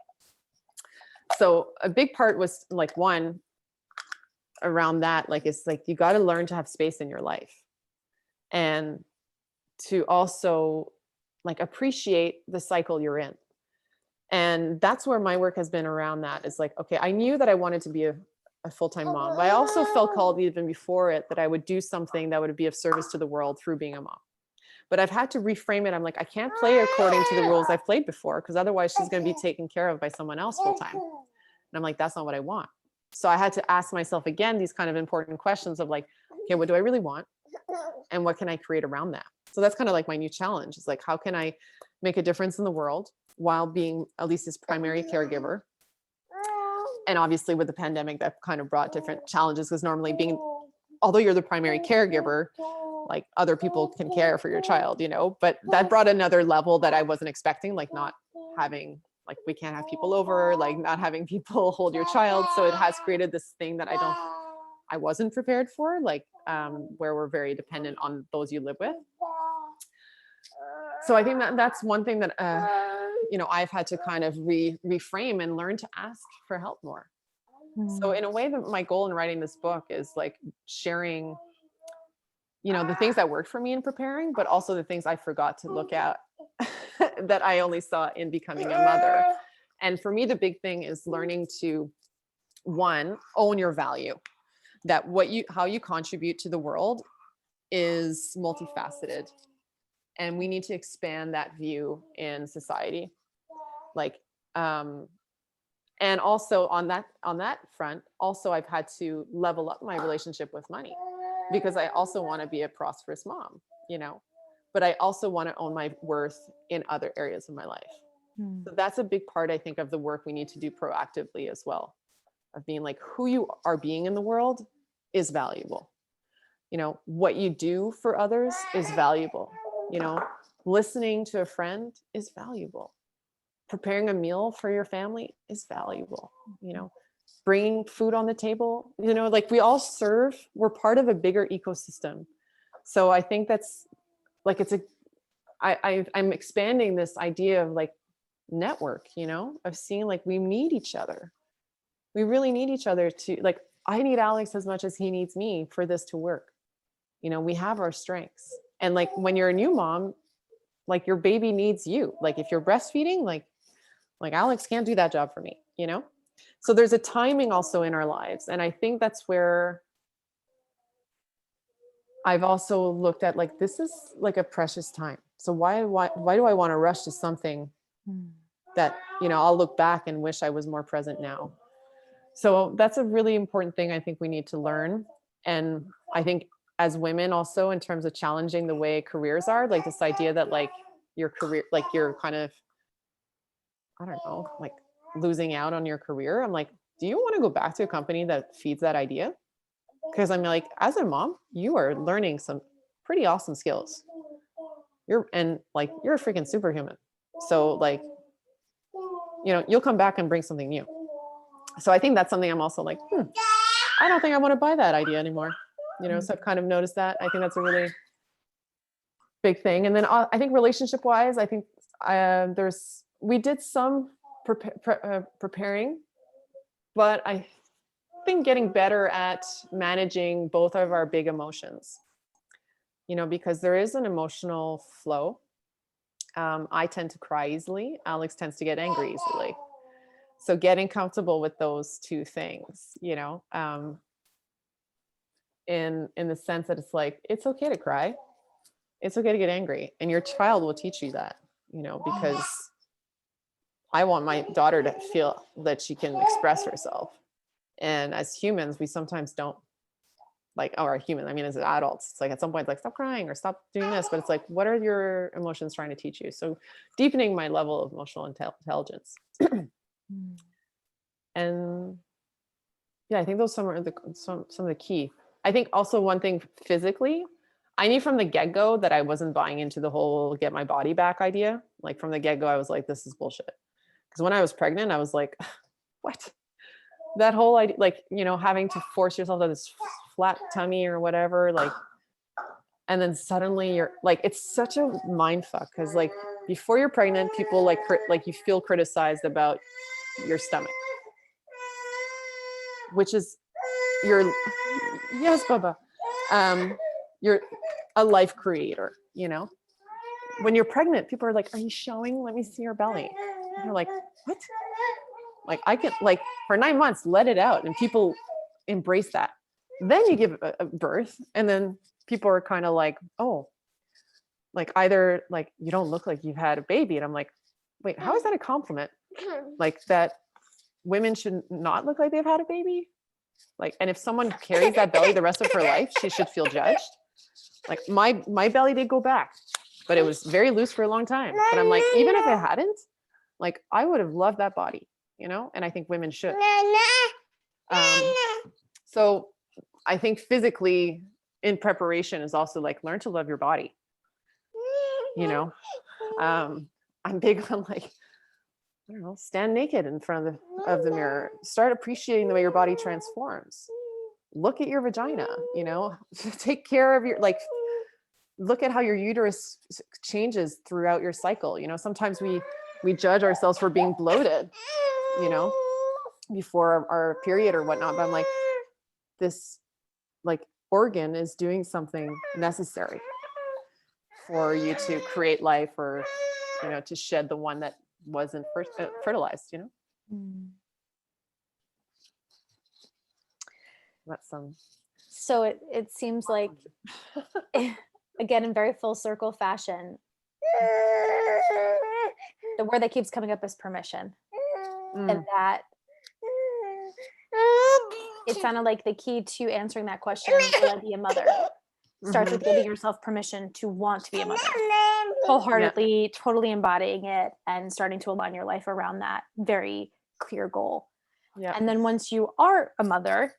So a big part was like, one, around that, like, it's like, you got to learn to have space in your life, and to also like appreciate the cycle you're in. And that's where my work has been around that. Is like, okay, I knew that I wanted to be a full-time mom, but I also felt called even before it that I would do something that would be of service to the world through being a mom. But I've had to reframe it. I'm like, I can't play according to the rules I've played before, because otherwise she's going to be taken care of by someone else full-time. And I'm like, that's not what I want. So I had to ask myself again these kind of important questions of like, okay, what do I really want? And what can I create around that? So that's kind of like my new challenge, is like, how can I make a difference in the world while being Elise's primary caregiver? And obviously with the pandemic, that kind of brought different challenges, because normally although you're the primary caregiver, like other people can care for your child, but that brought another level that I wasn't expecting, like not having, like, we can't have people over, like not having people hold your child. So it has created this thing that I wasn't prepared for, like where we're very dependent on those you live with. So I think that's one thing that, I've had to kind of reframe and learn to ask for help more. So in a way, that my goal in writing this book is like sharing, the things that worked for me in preparing, but also the things I forgot to look at that I only saw in becoming a mother. And for me, the big thing is learning to, one, own your value, that how you contribute to the world is multifaceted. And we need to expand that view in society. Like, and also on that front, also I've had to level up my relationship with money, because I also want to be a prosperous mom, but I also want to own my worth in other areas of my life. So that's a big part, I think, of the work we need to do proactively as well, of being like, who you are being in the world is valuable. What you do for others is valuable. Listening to a friend is valuable. Preparing a meal for your family is valuable. Bringing food on the table, like we all serve, we're part of a bigger ecosystem. So I think that's like, I'm expanding this idea of like network, of seeing like we need each other. We really need each other to, like, I need Alex as much as he needs me for this to work. We have our strengths. And like when you're a new mom, like your baby needs you. Like if you're breastfeeding, like Alex can't do that job for me, So there's a timing also in our lives. And I think that's where I've also looked at, like, this is like a precious time. So why do I want to rush to something that, I'll look back and wish I was more present now. So that's a really important thing I think we need to learn. And I think as women also, in terms of challenging the way careers are, like this idea that like your career, like you're kind of, I don't know, like losing out on your career. I'm like, do you want to go back to a company that feeds that idea? Because I'm like, as a mom, you are learning some pretty awesome skills. You're a freaking superhuman. So like, you'll come back and bring something new. So I think that's something I'm also like, I don't think I want to buy that idea anymore. So I've kind of noticed that. I think that's a really big thing. And then I think relationship wise, I think we did some preparing, but I think getting better at managing both of our big emotions, because there is an emotional flow. I tend to cry easily. Alex tends to get angry easily. So getting comfortable with those two things, in the sense that it's like, it's okay to cry. It's okay to get angry. And your child will teach you that, because I want my daughter to feel that she can express herself. And as humans, we sometimes don't, like, or human, I mean, as adults, it's like at some point, like, stop crying or stop doing this. But it's like, what are your emotions trying to teach you? So deepening my level of emotional intelligence. And yeah, I think those some of the key. I think also one thing physically, I knew from the get-go that I wasn't buying into the whole get my body back idea. Like from the get-go, I was like, this is bullshit. Because when I was pregnant, I was like, what? That whole idea, like, having to force yourself to this flat tummy or whatever, like, and then suddenly you're like, it's such a mind fuck. Because like before you're pregnant, people like you feel criticized about your stomach, which is yes, Baba. You're a life creator, When you're pregnant, people are like, are you showing? Let me see your belly. And you're like, what? Like I can, like, for 9 months, let it out, and people embrace that. Then you give a birth, and then people are kind of like, oh, like either like you don't look like you've had a baby, and I'm like, wait, how is that a compliment? Like that women should not look like they've had a baby? Like, and if someone carries that belly the rest of her life, she should feel judged. Like my belly did go back, but it was very loose for a long time. But I'm like, even if it hadn't, like I would have loved that body, and I think women should. So I think physically in preparation is also like, learn to love your body. I'm big on like, I don't know, stand naked in front of the mirror. Start appreciating the way your body transforms. Look at your vagina, take care of your, like, look at how your uterus changes throughout your cycle. Sometimes we judge ourselves for being bloated, before our period or whatnot. But I'm like, this like organ is doing something necessary for you to create life, or, to shed the one that wasn't fertilized, That's some. So it seems like, again, in very full circle fashion, the word that keeps coming up is permission. And that it sounded like the key to answering that question, will I be a mother, starts with giving yourself permission to want to be a mother, wholeheartedly, totally embodying it, and starting to align your life around that very clear goal. Yeah. And then once you are a mother,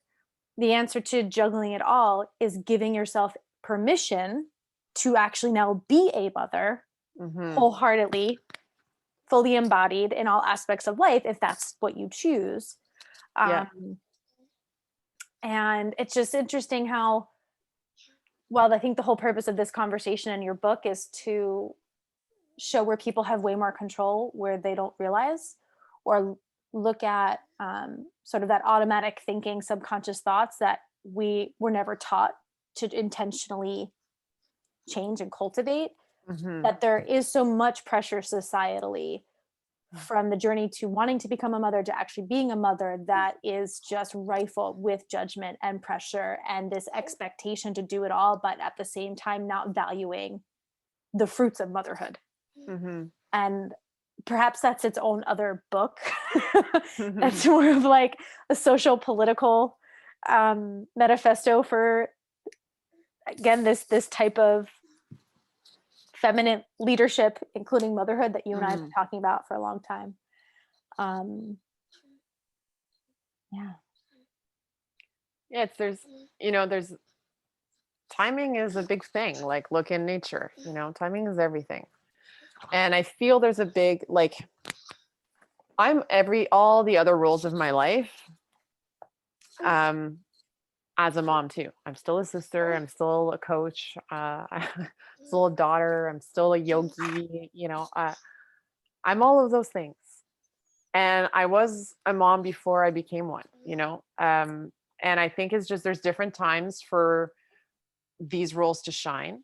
the answer to juggling it all is giving yourself permission to actually now be a mother, wholeheartedly, fully embodied in all aspects of life, if that's what you choose. And it's just interesting how, well, I think the whole purpose of this conversation in your book is to show where people have way more control where they don't realize, or look at sort of that automatic thinking, subconscious thoughts that we were never taught to intentionally change and cultivate. Mhm. that there is so much pressure societally from the journey to wanting to become a mother to actually being a mother that is just rifled with judgment and pressure and this expectation to do it all, but at the same time not valuing the fruits of motherhood. Mhm. And perhaps that's its own other book. That's Mhm. more of like a social political manifesto for, again, this type of feminine leadership, including motherhood, that you and I have been Mhm. talking about for a long time. Um, yeah. Yeah, there's timing is a big thing. Like look in nature, timing is everything. And I feel there's a big like I'm every all the other roles of my life um as a mom too. I'm still a sister, I'm still a coach, I'm still a daughter, I'm still a yogi, I'm all of those things. And I was a mom before I became one. And I think it's just there's different times for these roles to shine,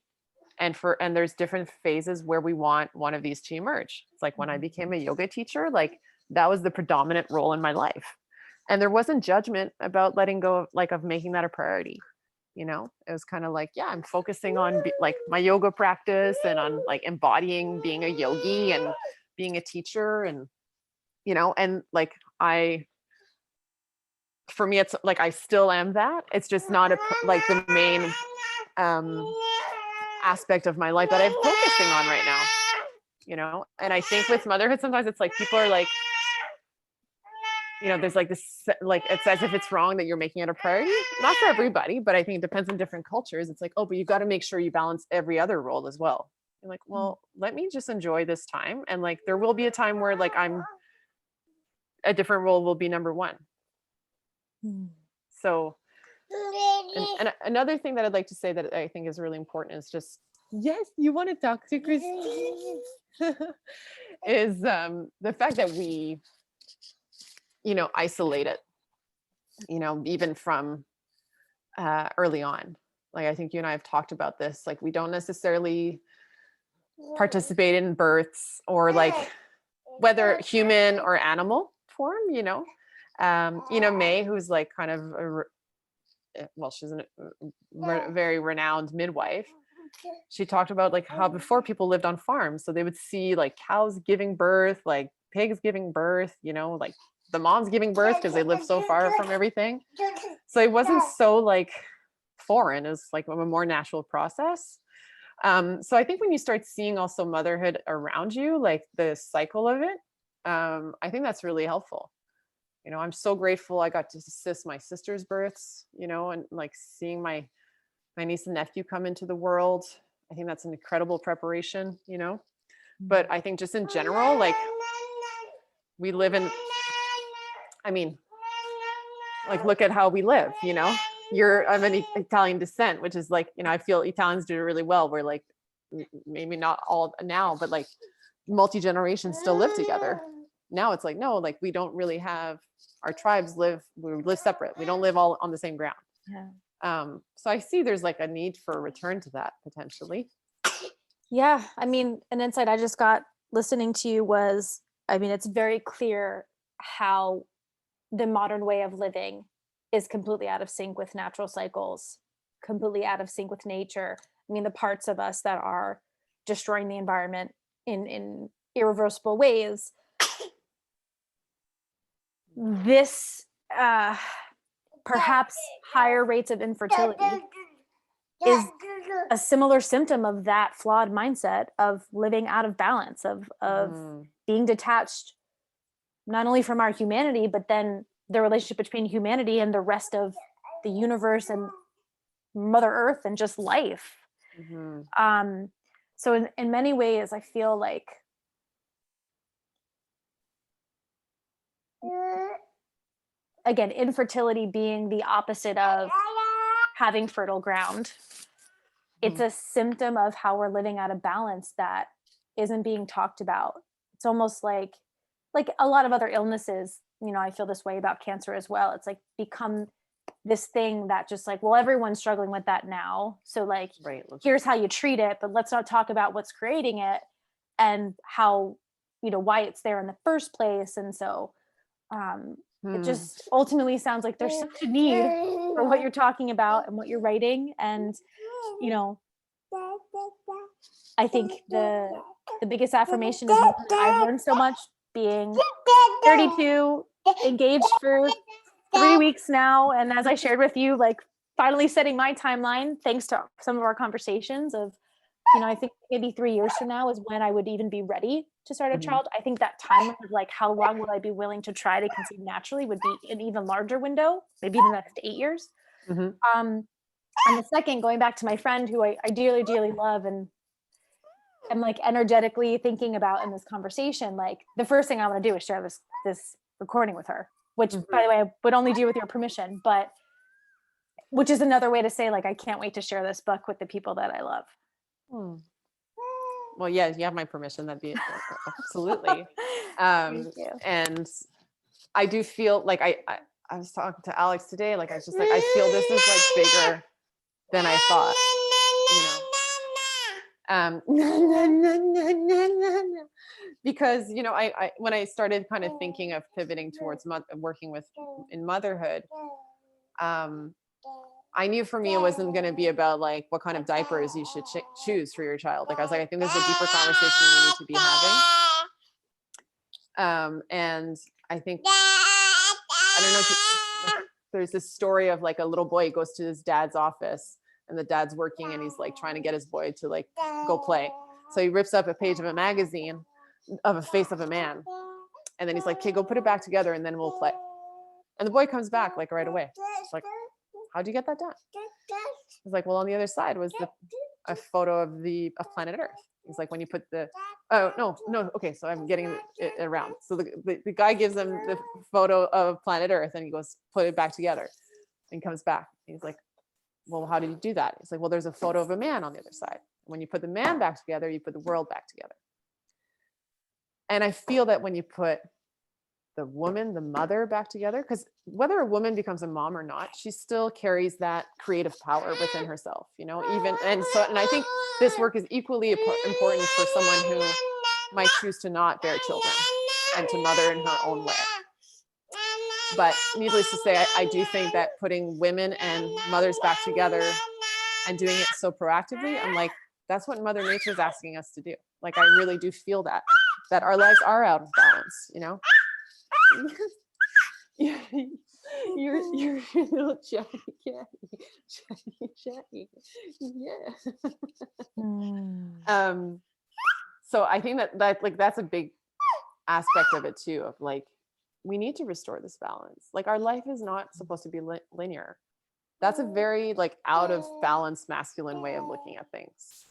and there's different phases where we want one of these to emerge. It's like when I Mhm. became a yoga teacher, like that was the predominant role in my life, and there wasn't judgment about letting go of making that a priority. It was kind of like, yeah, I'm focusing on like my yoga practice and on like embodying being a yogi and being a teacher, and like I for me it's like I still am that. It's just not like the main um aspect of my life that I'm focusing on right now. And I think with motherhood sometimes it's like people are like, there's like this, like it's as if it's wrong that you're making it a priority. Not for everybody, but I think it depends on different cultures. It's like, oh, but you got to make sure you balance every other role as well. You're like, well, let me just enjoy this time, and like there will be a time where like I'm a different role will be number one. Mm. So and another thing that I'd like to say that I think is really important is just, yes, you want to talk to Christine, is the fact that we, isolate it, even from early on. Like I think you and I have talked about this. Like we don't necessarily participate in births or like whether human or animal form. May, who's like kind of well, she's a very renowned midwife. She talked about like how before people lived on farms, so they would see like cows giving birth, like pigs giving birth, like the moms giving birth because they live so far from everything. So it wasn't so like foreign. It was like a more natural process. So I think when you start seeing also motherhood around you, like the cycle of it, I think that's really helpful. I'm so grateful I got to assist my sister's births, and like seeing my niece and nephew come into the world. I think that's an incredible preparation. But I think just in general, like we live in, I mean, like look at how we live. I'm an Italian descent, which is like, I feel Italians do really well. We're like, maybe not all now, but like multi-generations still live together. Now it's like, no, like we don't really have, our tribes we live separate. We don't live all on the same ground. Yeah. So I see there's like a need for a return to that potentially. Yeah. I mean, an insight I just got listening to you was, I mean, it's very clear how the modern way of living is completely out of sync with natural cycles, completely out of sync with nature. I mean, the parts of us that are destroying the environment in irreversible ways. This perhaps higher rates of infertility is a similar symptom of that flawed mindset of living out of balance, of Mhm. being detached not only from our humanity, but then the relationship between humanity and the rest of the universe and Mother Earth and just life. Mhm. Um, so in many ways, I feel like again, infertility being the opposite of having fertile ground. It's Mhm. a symptom of how we're living out of balance that isn't being talked about. It's almost like a lot of other illnesses, I feel this way about cancer as well. It's like become this thing that just like, well, everyone's struggling with that now. So like, Right. here's how you treat it, but let's not talk about what's creating it and how, why it's there in the first place. And so it just ultimately sounds like there's such a need for what you're talking about and what you're writing. And, I think the biggest affirmation is that I've learned so much being 32, engaged for 3 weeks now. And as I shared with you, like finally setting my timeline, thanks to some of our conversations of, I think maybe 3 years from now is when I would even be ready to start a child. I think that timeline of like, how long will I be willing to try to conceive naturally would be an even larger window, maybe the next 8 years. And the second, going back to my friend who I dearly, dearly love, and I'm like energetically thinking about in this conversation, like the first thing I want to do is share this recording with her, which by the way, I would only do with your permission, but which is another way to say like, I can't wait to share this book with the people that I love. Well, yeah, you have my permission. That'd be absolutely. Thank you. And I do feel like I was talking to Alex today, like I was just like, I feel this is like bigger than I thought, because I when I started kind of thinking of pivoting towards working in motherhood, I knew for me it wasn't going to be about like what kind of diapers you should choose for your child. Like I was like, I think there's a deeper conversation we need to be having. And I think I don't know if there's this story of like a little boy goes to his dad's office and the dad's working and he's like trying to get his boy to like go play. So he rips up a page of a magazine of a face of a man. And then he's like, okay, go put it back together and then we'll play. And the boy comes back like right away. It's like, how'd you get that done? He's like, well, on the other side was a photo of planet Earth. He's like, when you put no. Okay. So I'm getting it around. So the guy gives him the photo of planet Earth and he goes, put it back together and comes back. He's like, well, how did you do that? He's like, well, there's a photo of a man on the other side. When you put the man back together, you put the world back together. And I feel that when you put the woman, the mother back together, because whether a woman becomes a mom or not, she still carries that creative power within herself, and I think this work is equally important for someone who might choose to not bear children and to mother in her own way. But needless to say, I do think that putting women and mothers back together and doing it so proactively, I'm like, that's what Mother Nature is asking us to do. Like, I really do feel that our lives are out of balance, You're little chatty catty. Yeah. So I think that like that's a big aspect of it too, of like we need to restore this balance. Like our life is not supposed to be linear. That's a very like out of balance masculine way of looking at things.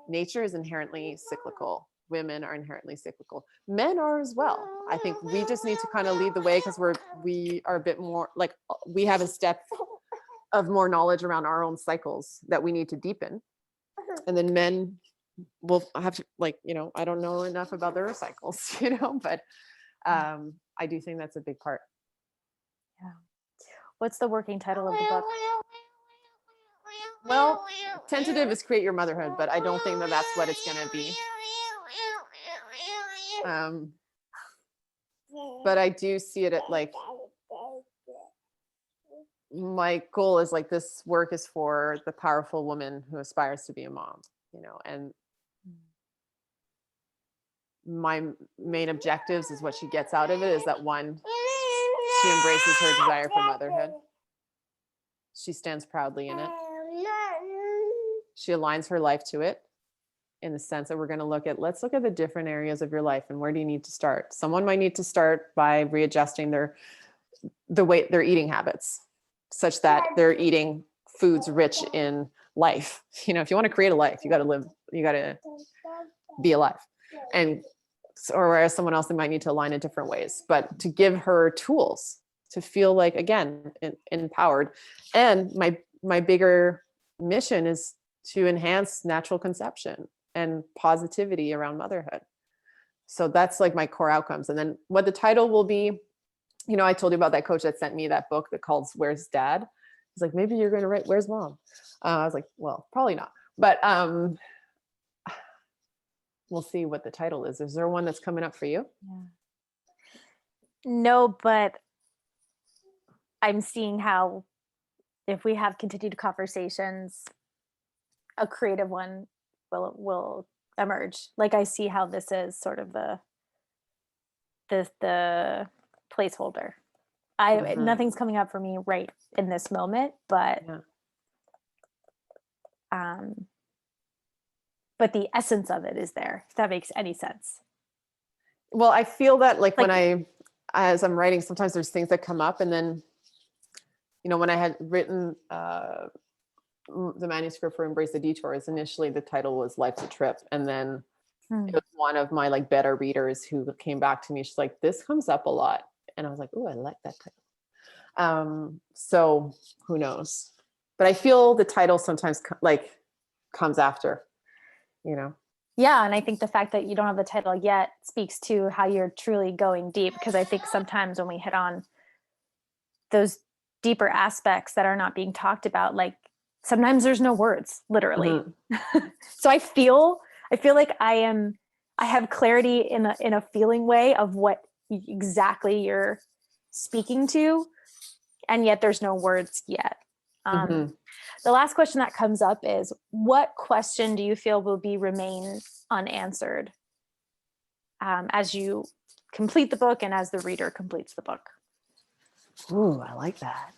Nature is inherently cyclical. Women are inherently cyclical. Men are as well. I think we just need to kind of lead the way because we are a bit more like we have a step of more knowledge around our own cycles that we need to deepen. And then men will have to like, I don't know enough about their cycles, but I do think that's a big part. Yeah. What's the working title of the book? Well, tentative is Create Your Motherhood, but I don't think that that's what it's going to be. But I do see it at like, my goal is like this work is for the powerful woman who aspires to be a mom, and my main objectives is what she gets out of it is that one, she embraces her desire for motherhood. She stands proudly in it. She aligns her life to it in the sense that we're going to let's look at the different areas of your life and where do you need to start? Someone might need to start by readjusting their eating habits such that they're eating foods rich in life. If you want to create a life, you got to be alive. Or whereas someone else, they might need to align in different ways, but to give her tools to feel like, again, empowered. And my bigger mission is to enhance natural conception and positivity around motherhood. So that's like my core outcomes. And then what the title will be, you know, I told you about that coach that sent me that book that calls Where's Dad? He's like, maybe you're going to write Where's Mom? I was like, well, probably not, but we'll see what the title is. Is there one that's coming up for you? Yeah. No, but I'm seeing how if we have continued conversations, a creative one will emerge. Like I see how this is sort of the placeholder. Nothing's coming up for me right in this moment, but Yeah. But the essence of it is there, if that makes any sense. Well, I feel that like when as I'm writing, sometimes there's things that come up, and then, you know, when I had written the manuscript for Embrace the Detours, initially the title was Life's a Trip. And then it was one of my like beta readers who came back to me. She's like, this comes up a lot. And I was like, oh, I like that title. So who knows? But I feel the title sometimes comes after, you know? Yeah. And I think the fact that you don't have the title yet speaks to how you're truly going deep. Because I think sometimes when we hit on those deeper aspects that are not being talked about, like sometimes there's no words, literally. Mm-hmm. So I feel like I have clarity in a feeling way of what exactly you're speaking to, and yet there's no words yet. The last question that comes up is, what question do you feel will remain unanswered as you complete the book and as the reader completes the book? Ooh, I like that.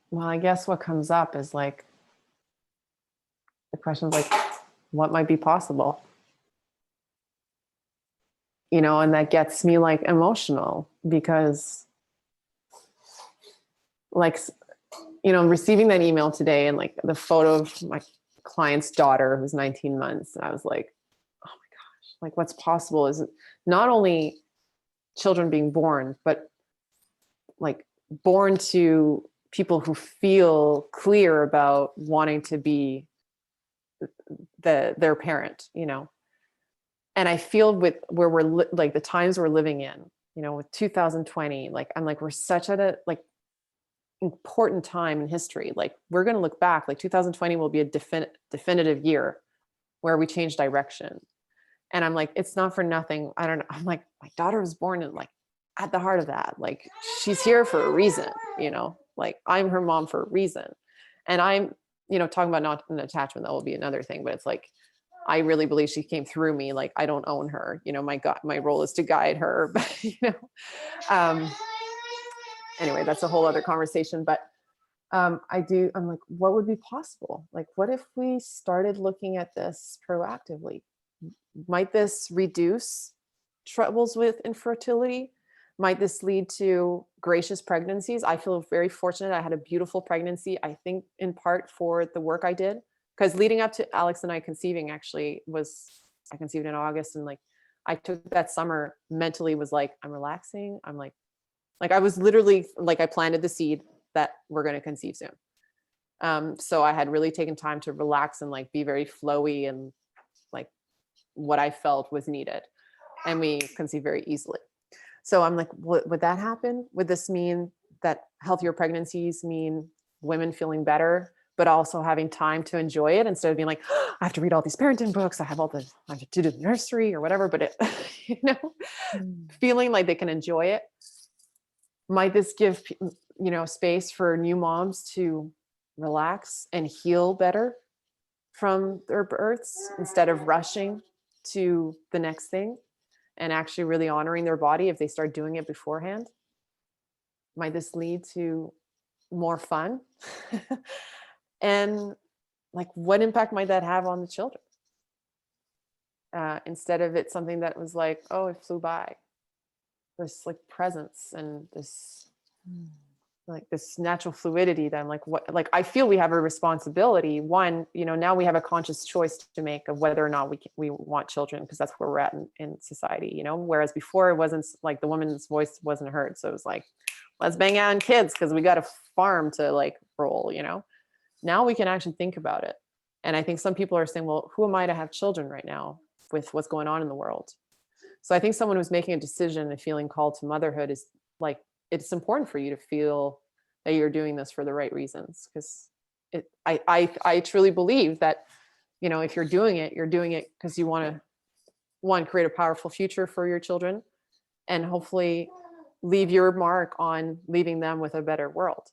Well, I guess what comes up is like the questions like, what might be possible? You know, and that gets me like emotional because like, you know, receiving that email today and like the photo of my client's daughter who's 19 months. And I was like, oh my gosh, like what's possible is not only children being born, but like born to people who feel clear about wanting to be their parent, you know. And I feel with where we're like the times we're living in, you know, with 2020, like I'm like, we're such at a like important time in history. Like we're going to look back, like 2020 will be a definitive year where we change direction. And I'm like, it's not for nothing. I don't know. I'm like, my daughter was born in like at the heart of that. Like she's here for a reason, you know, like I'm her mom for a reason. And I'm, you know, talking about not an attachment, that will be another thing, but it's like, I really believe she came through me. Like I don't own her, you know, my role is to guide her, but you know, anyway, that's a whole other conversation, but I'm like, what would be possible? Like, what if we started looking at this proactively? Might this reduce troubles with infertility? Might this lead to gracious pregnancies? I feel very fortunate. I had a beautiful pregnancy, I think in part for the work I did. Because leading up to Alex and I conceiving actually I conceived in August. And like, I took that summer mentally was like, I'm relaxing. I'm like I was literally like, I planted the seed that we're going to conceive soon. So I had really taken time to relax and like be very flowy and like what I felt was needed. And we conceived very easily. So I'm like, would that happen? Would this mean that healthier pregnancies mean women feeling better, but also having time to enjoy it instead of being like, oh, I have to read all these parenting books. I have to do the nursery or whatever, but you know, feeling like they can enjoy it. Might this give, you know, space for new moms to relax and heal better from their births instead of rushing to the next thing and actually really honoring their body if they start doing it beforehand? Might this lead to more fun? And like, what impact might that have on the children? Instead of it something that was like, oh, it flew by. This like presence and this like this natural fluidity that I'm like, what, like, I feel we have a responsibility. One, you know, now we have a conscious choice to make of whether or not we want children, because that's where we're at in society, you know, whereas before it wasn't like the woman's voice wasn't heard. So it was like, let's bang out on kids because we got a farm to like roll, you know? Now we can actually think about it. And I think some people are saying, well, who am I to have children right now with what's going on in the world? So I think someone who's making a decision and feeling called to motherhood is like, it's important for you to feel that you're doing this for the right reasons. Because I truly believe that, you know, if you're doing it because you want to, one, create a powerful future for your children, and hopefully leave your mark on leaving them with a better world.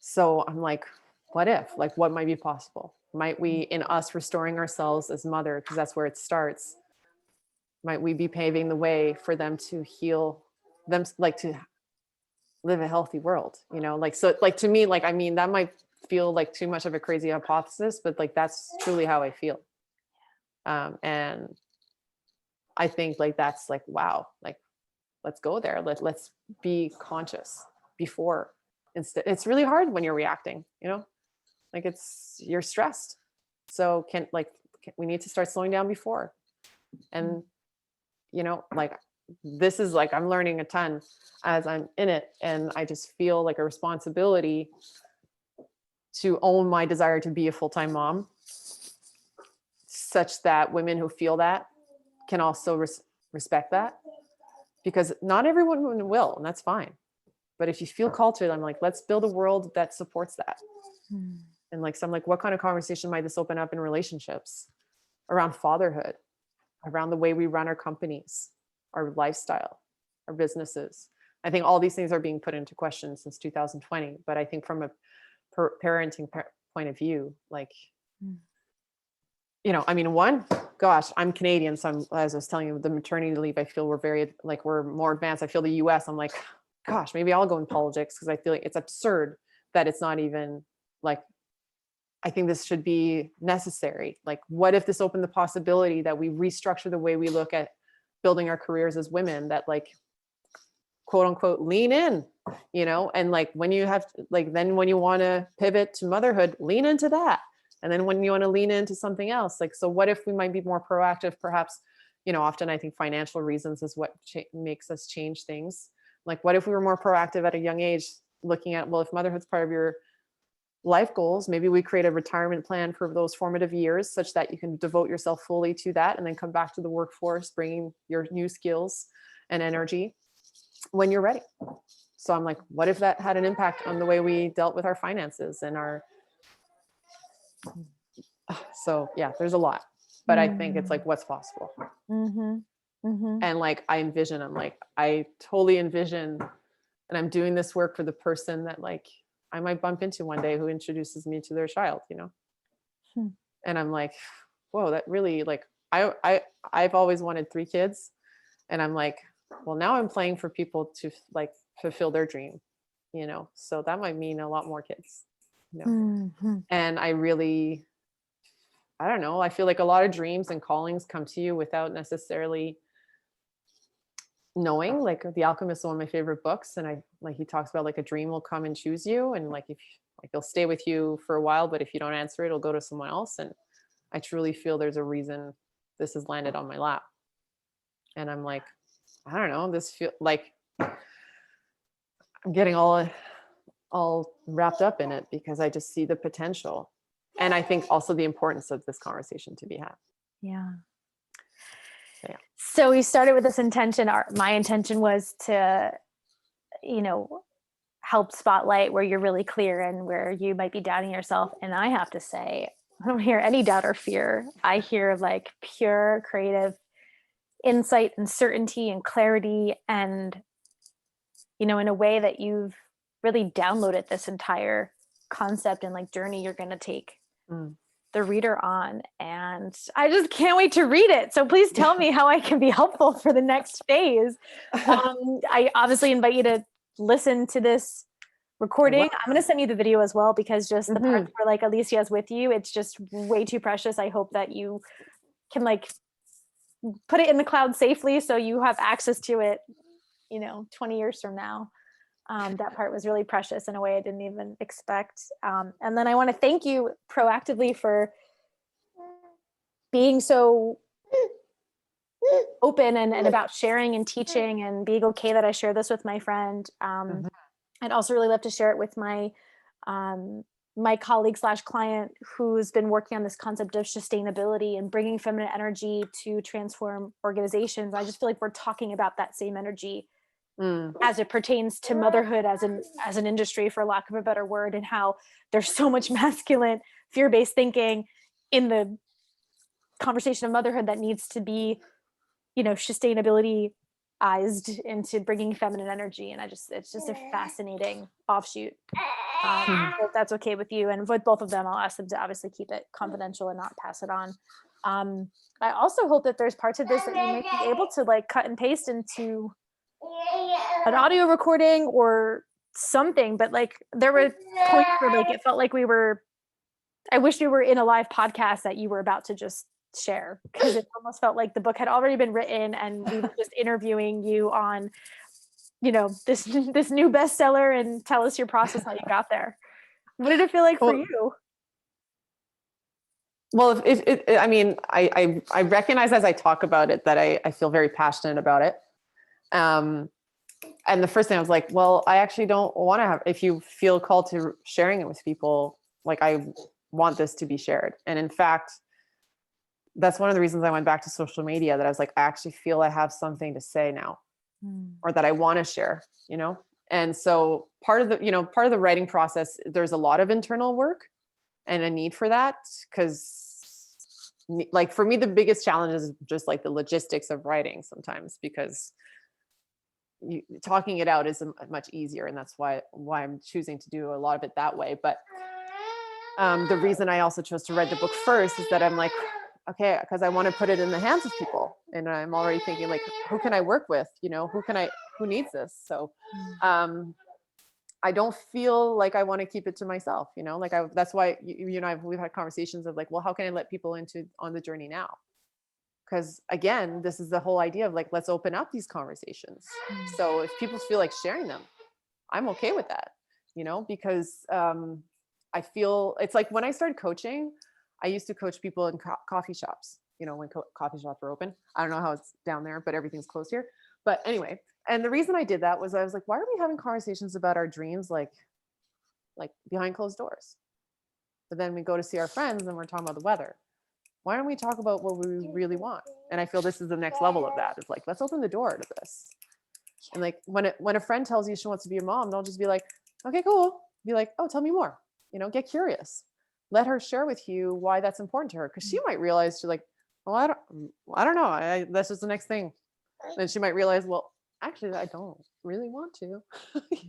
So I'm like, what if, like, what might be possible? Might we, in us restoring ourselves as mother, because that's where it starts, might we be paving the way for them to heal, them, like, to live a healthy world, you know? Like, so like, to me, like, I mean, that might feel like too much of a crazy hypothesis, but like, that's truly how I feel. And I think like, that's like, wow, like, let's go there. Let's be conscious before. Instead, it's really hard when you're reacting, you know, like, you're stressed. So we need to start slowing down before. And, you know, like, this is like, I'm learning a ton as I'm in it. And I just feel like a responsibility to own my desire to be a full-time mom, such that women who feel that can also respect that, because not everyone will, and that's fine. But if you feel called to it, I'm like, let's build a world that supports that. And like, so I'm like, what kind of conversation might this open up in relationships around fatherhood, around the way we run our companies, our lifestyle, our businesses? I think all these things are being put into question since 2020. But I think from a parenting point of view, like, you know, I mean, gosh, I'm Canadian. So as I was telling you, the maternity leave, I feel we're more advanced. I feel the US, I'm like, gosh, maybe I'll go in politics, because I feel like it's absurd that it's not even like, I think this should be necessary. Like, what if this opened the possibility that we restructure the way we look at building our careers as women, that like, quote unquote, lean in, you know, and like, when you have, like, then when you want to pivot to motherhood, lean into that. And then when you want to lean into something else, like, so what if we might be more proactive, perhaps, you know, often I think financial reasons is what makes us change things. Like, what if we were more proactive at a young age, looking at, well, if motherhood's part of your life goals, maybe we create a retirement plan for those formative years, such that you can devote yourself fully to that and then come back to the workforce, bringing your new skills and energy when you're ready. So I'm like, what if that had an impact on the way we dealt with our finances and so yeah, there's a lot, but I think it's like, what's possible. And like, I totally envision, and I'm doing this work for the person that like I might bump into one day, who introduces me to their child, you know? And I'm like, whoa, that really, like, I've always wanted 3 kids. And I'm like, well, now I'm playing for people to like fulfill their dream, you know? So that might mean a lot more kids, you know? And I don't know, I feel like a lot of dreams and callings come to you without necessarily knowing. Like, The Alchemist is one of my favorite books, and he talks about like, a dream will come and choose you, and like, if like, it'll stay with you for a while, but if you don't answer it, it'll go to someone else. And I truly feel there's a reason this has landed on my lap. And I'm like, I don't know, this feel like I'm getting all wrapped up in it, because I just see the potential. And I think also the importance of this conversation to be had. Yeah. So, yeah. So we started with this intention. My intention was to, you know, help spotlight where you're really clear and where you might be doubting yourself. And I have to say, I don't hear any doubt or fear. I hear like pure creative insight and certainty and clarity, and, you know, in a way that you've really downloaded this entire concept and like journey you're going to take the reader on. And I just can't wait to read it. So please tell me how I can be helpful for the next phase. I obviously invite you to listen to this recording. Wow. I'm going to send you the video as well, because just the parts where like Alicia's with you, it's just way too precious. I hope that you can like put it in the cloud safely, so you have access to it, you know, 20 years from now. That part was really precious in a way I didn't even expect. And then I want to thank you proactively for being so open and about sharing and teaching and being okay that I share this with my friend. I'd also really love to share it with my My colleague slash client who's been working on this concept of sustainability and bringing feminine energy to transform organizations. I just feel like we're talking about that same energy as it pertains to motherhood as an industry, for lack of a better word, and how there's so much masculine fear-based thinking in the conversation of motherhood that needs to be, sustainability into bringing feminine energy. And it's just a fascinating offshoot. If that's okay with you, and with both of them, I'll ask them to obviously keep it confidential and not pass it on. I also hope that there's parts of this that you might be able to like cut and paste into an audio recording or something. But like there were points where like it felt like I wish we were in a live podcast that you were about to just share, because it almost felt like the book had already been written and we were just interviewing you on, this new bestseller, and tell us your process, how you got there. What did it feel like for you? Well, I recognize as I talk about it that I feel very passionate about it. And the first thing I was like, well, I actually don't want to if you feel called to sharing it with people, like I want this to be shared. And in fact, that's one of the reasons I went back to social media, that I was like, I actually feel I have something to say now, or that I want to share, And so part of the writing process, there's a lot of internal work and a need for that. Cause like for me, the biggest challenge is just like the logistics of writing sometimes, because talking it out is much easier. And that's why I'm choosing to do a lot of it that way. But the reason I also chose to write the book first is that I'm like, okay, because I want to put it in the hands of people. And I'm already thinking like, who can I work with? Who needs this? So I don't feel like I want to keep it to myself, that's why we've had conversations of like, well, how can I let people on the journey now? Because again, this is the whole idea of like, let's open up these conversations. So if people feel like sharing them, I'm okay with that, because I feel it's like when I started coaching, I used to coach people in coffee shops, when coffee shops are open. I don't know how it's down there, but everything's closed here. But anyway, and the reason I did that was I was like, why are we having conversations about our dreams like behind closed doors? But then we go to see our friends and we're talking about the weather. Why don't we talk about what we really want? And I feel this is the next level of that. It's like, let's open the door to this. And like when a friend tells you she wants to be a mom, don't just be like, okay, cool. Be like, oh, tell me more. Get curious. Let her share with you why that's important to her. Cause she might realize she's like, well, I don't know. That's just the next thing. Then she might realize, well, actually I don't really want to,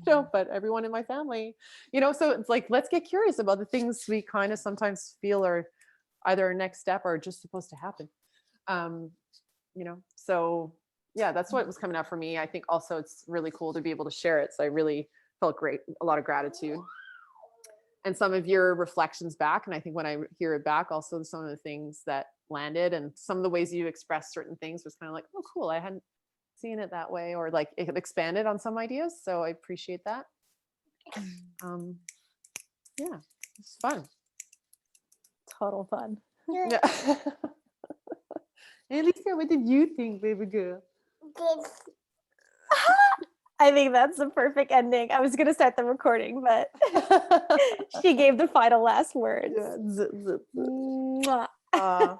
but everyone in my family, so it's like, let's get curious about the things we kind of sometimes feel are either a next step or just supposed to happen. So yeah, that's what was coming out for me. I think also it's really cool to be able to share it. So I really felt great, a lot of gratitude. And some of your reflections back. And I think when I hear it back, also some of the things that landed and some of the ways you expressed certain things was kind of like, oh, cool. I hadn't seen it that way, or like it expanded on some ideas. So I appreciate that. Yeah, it's fun. Total fun. Yeah. Alicia, what did you think, baby girl? I think that's the perfect ending. I was going to start the recording, but she gave the final last words. Yeah.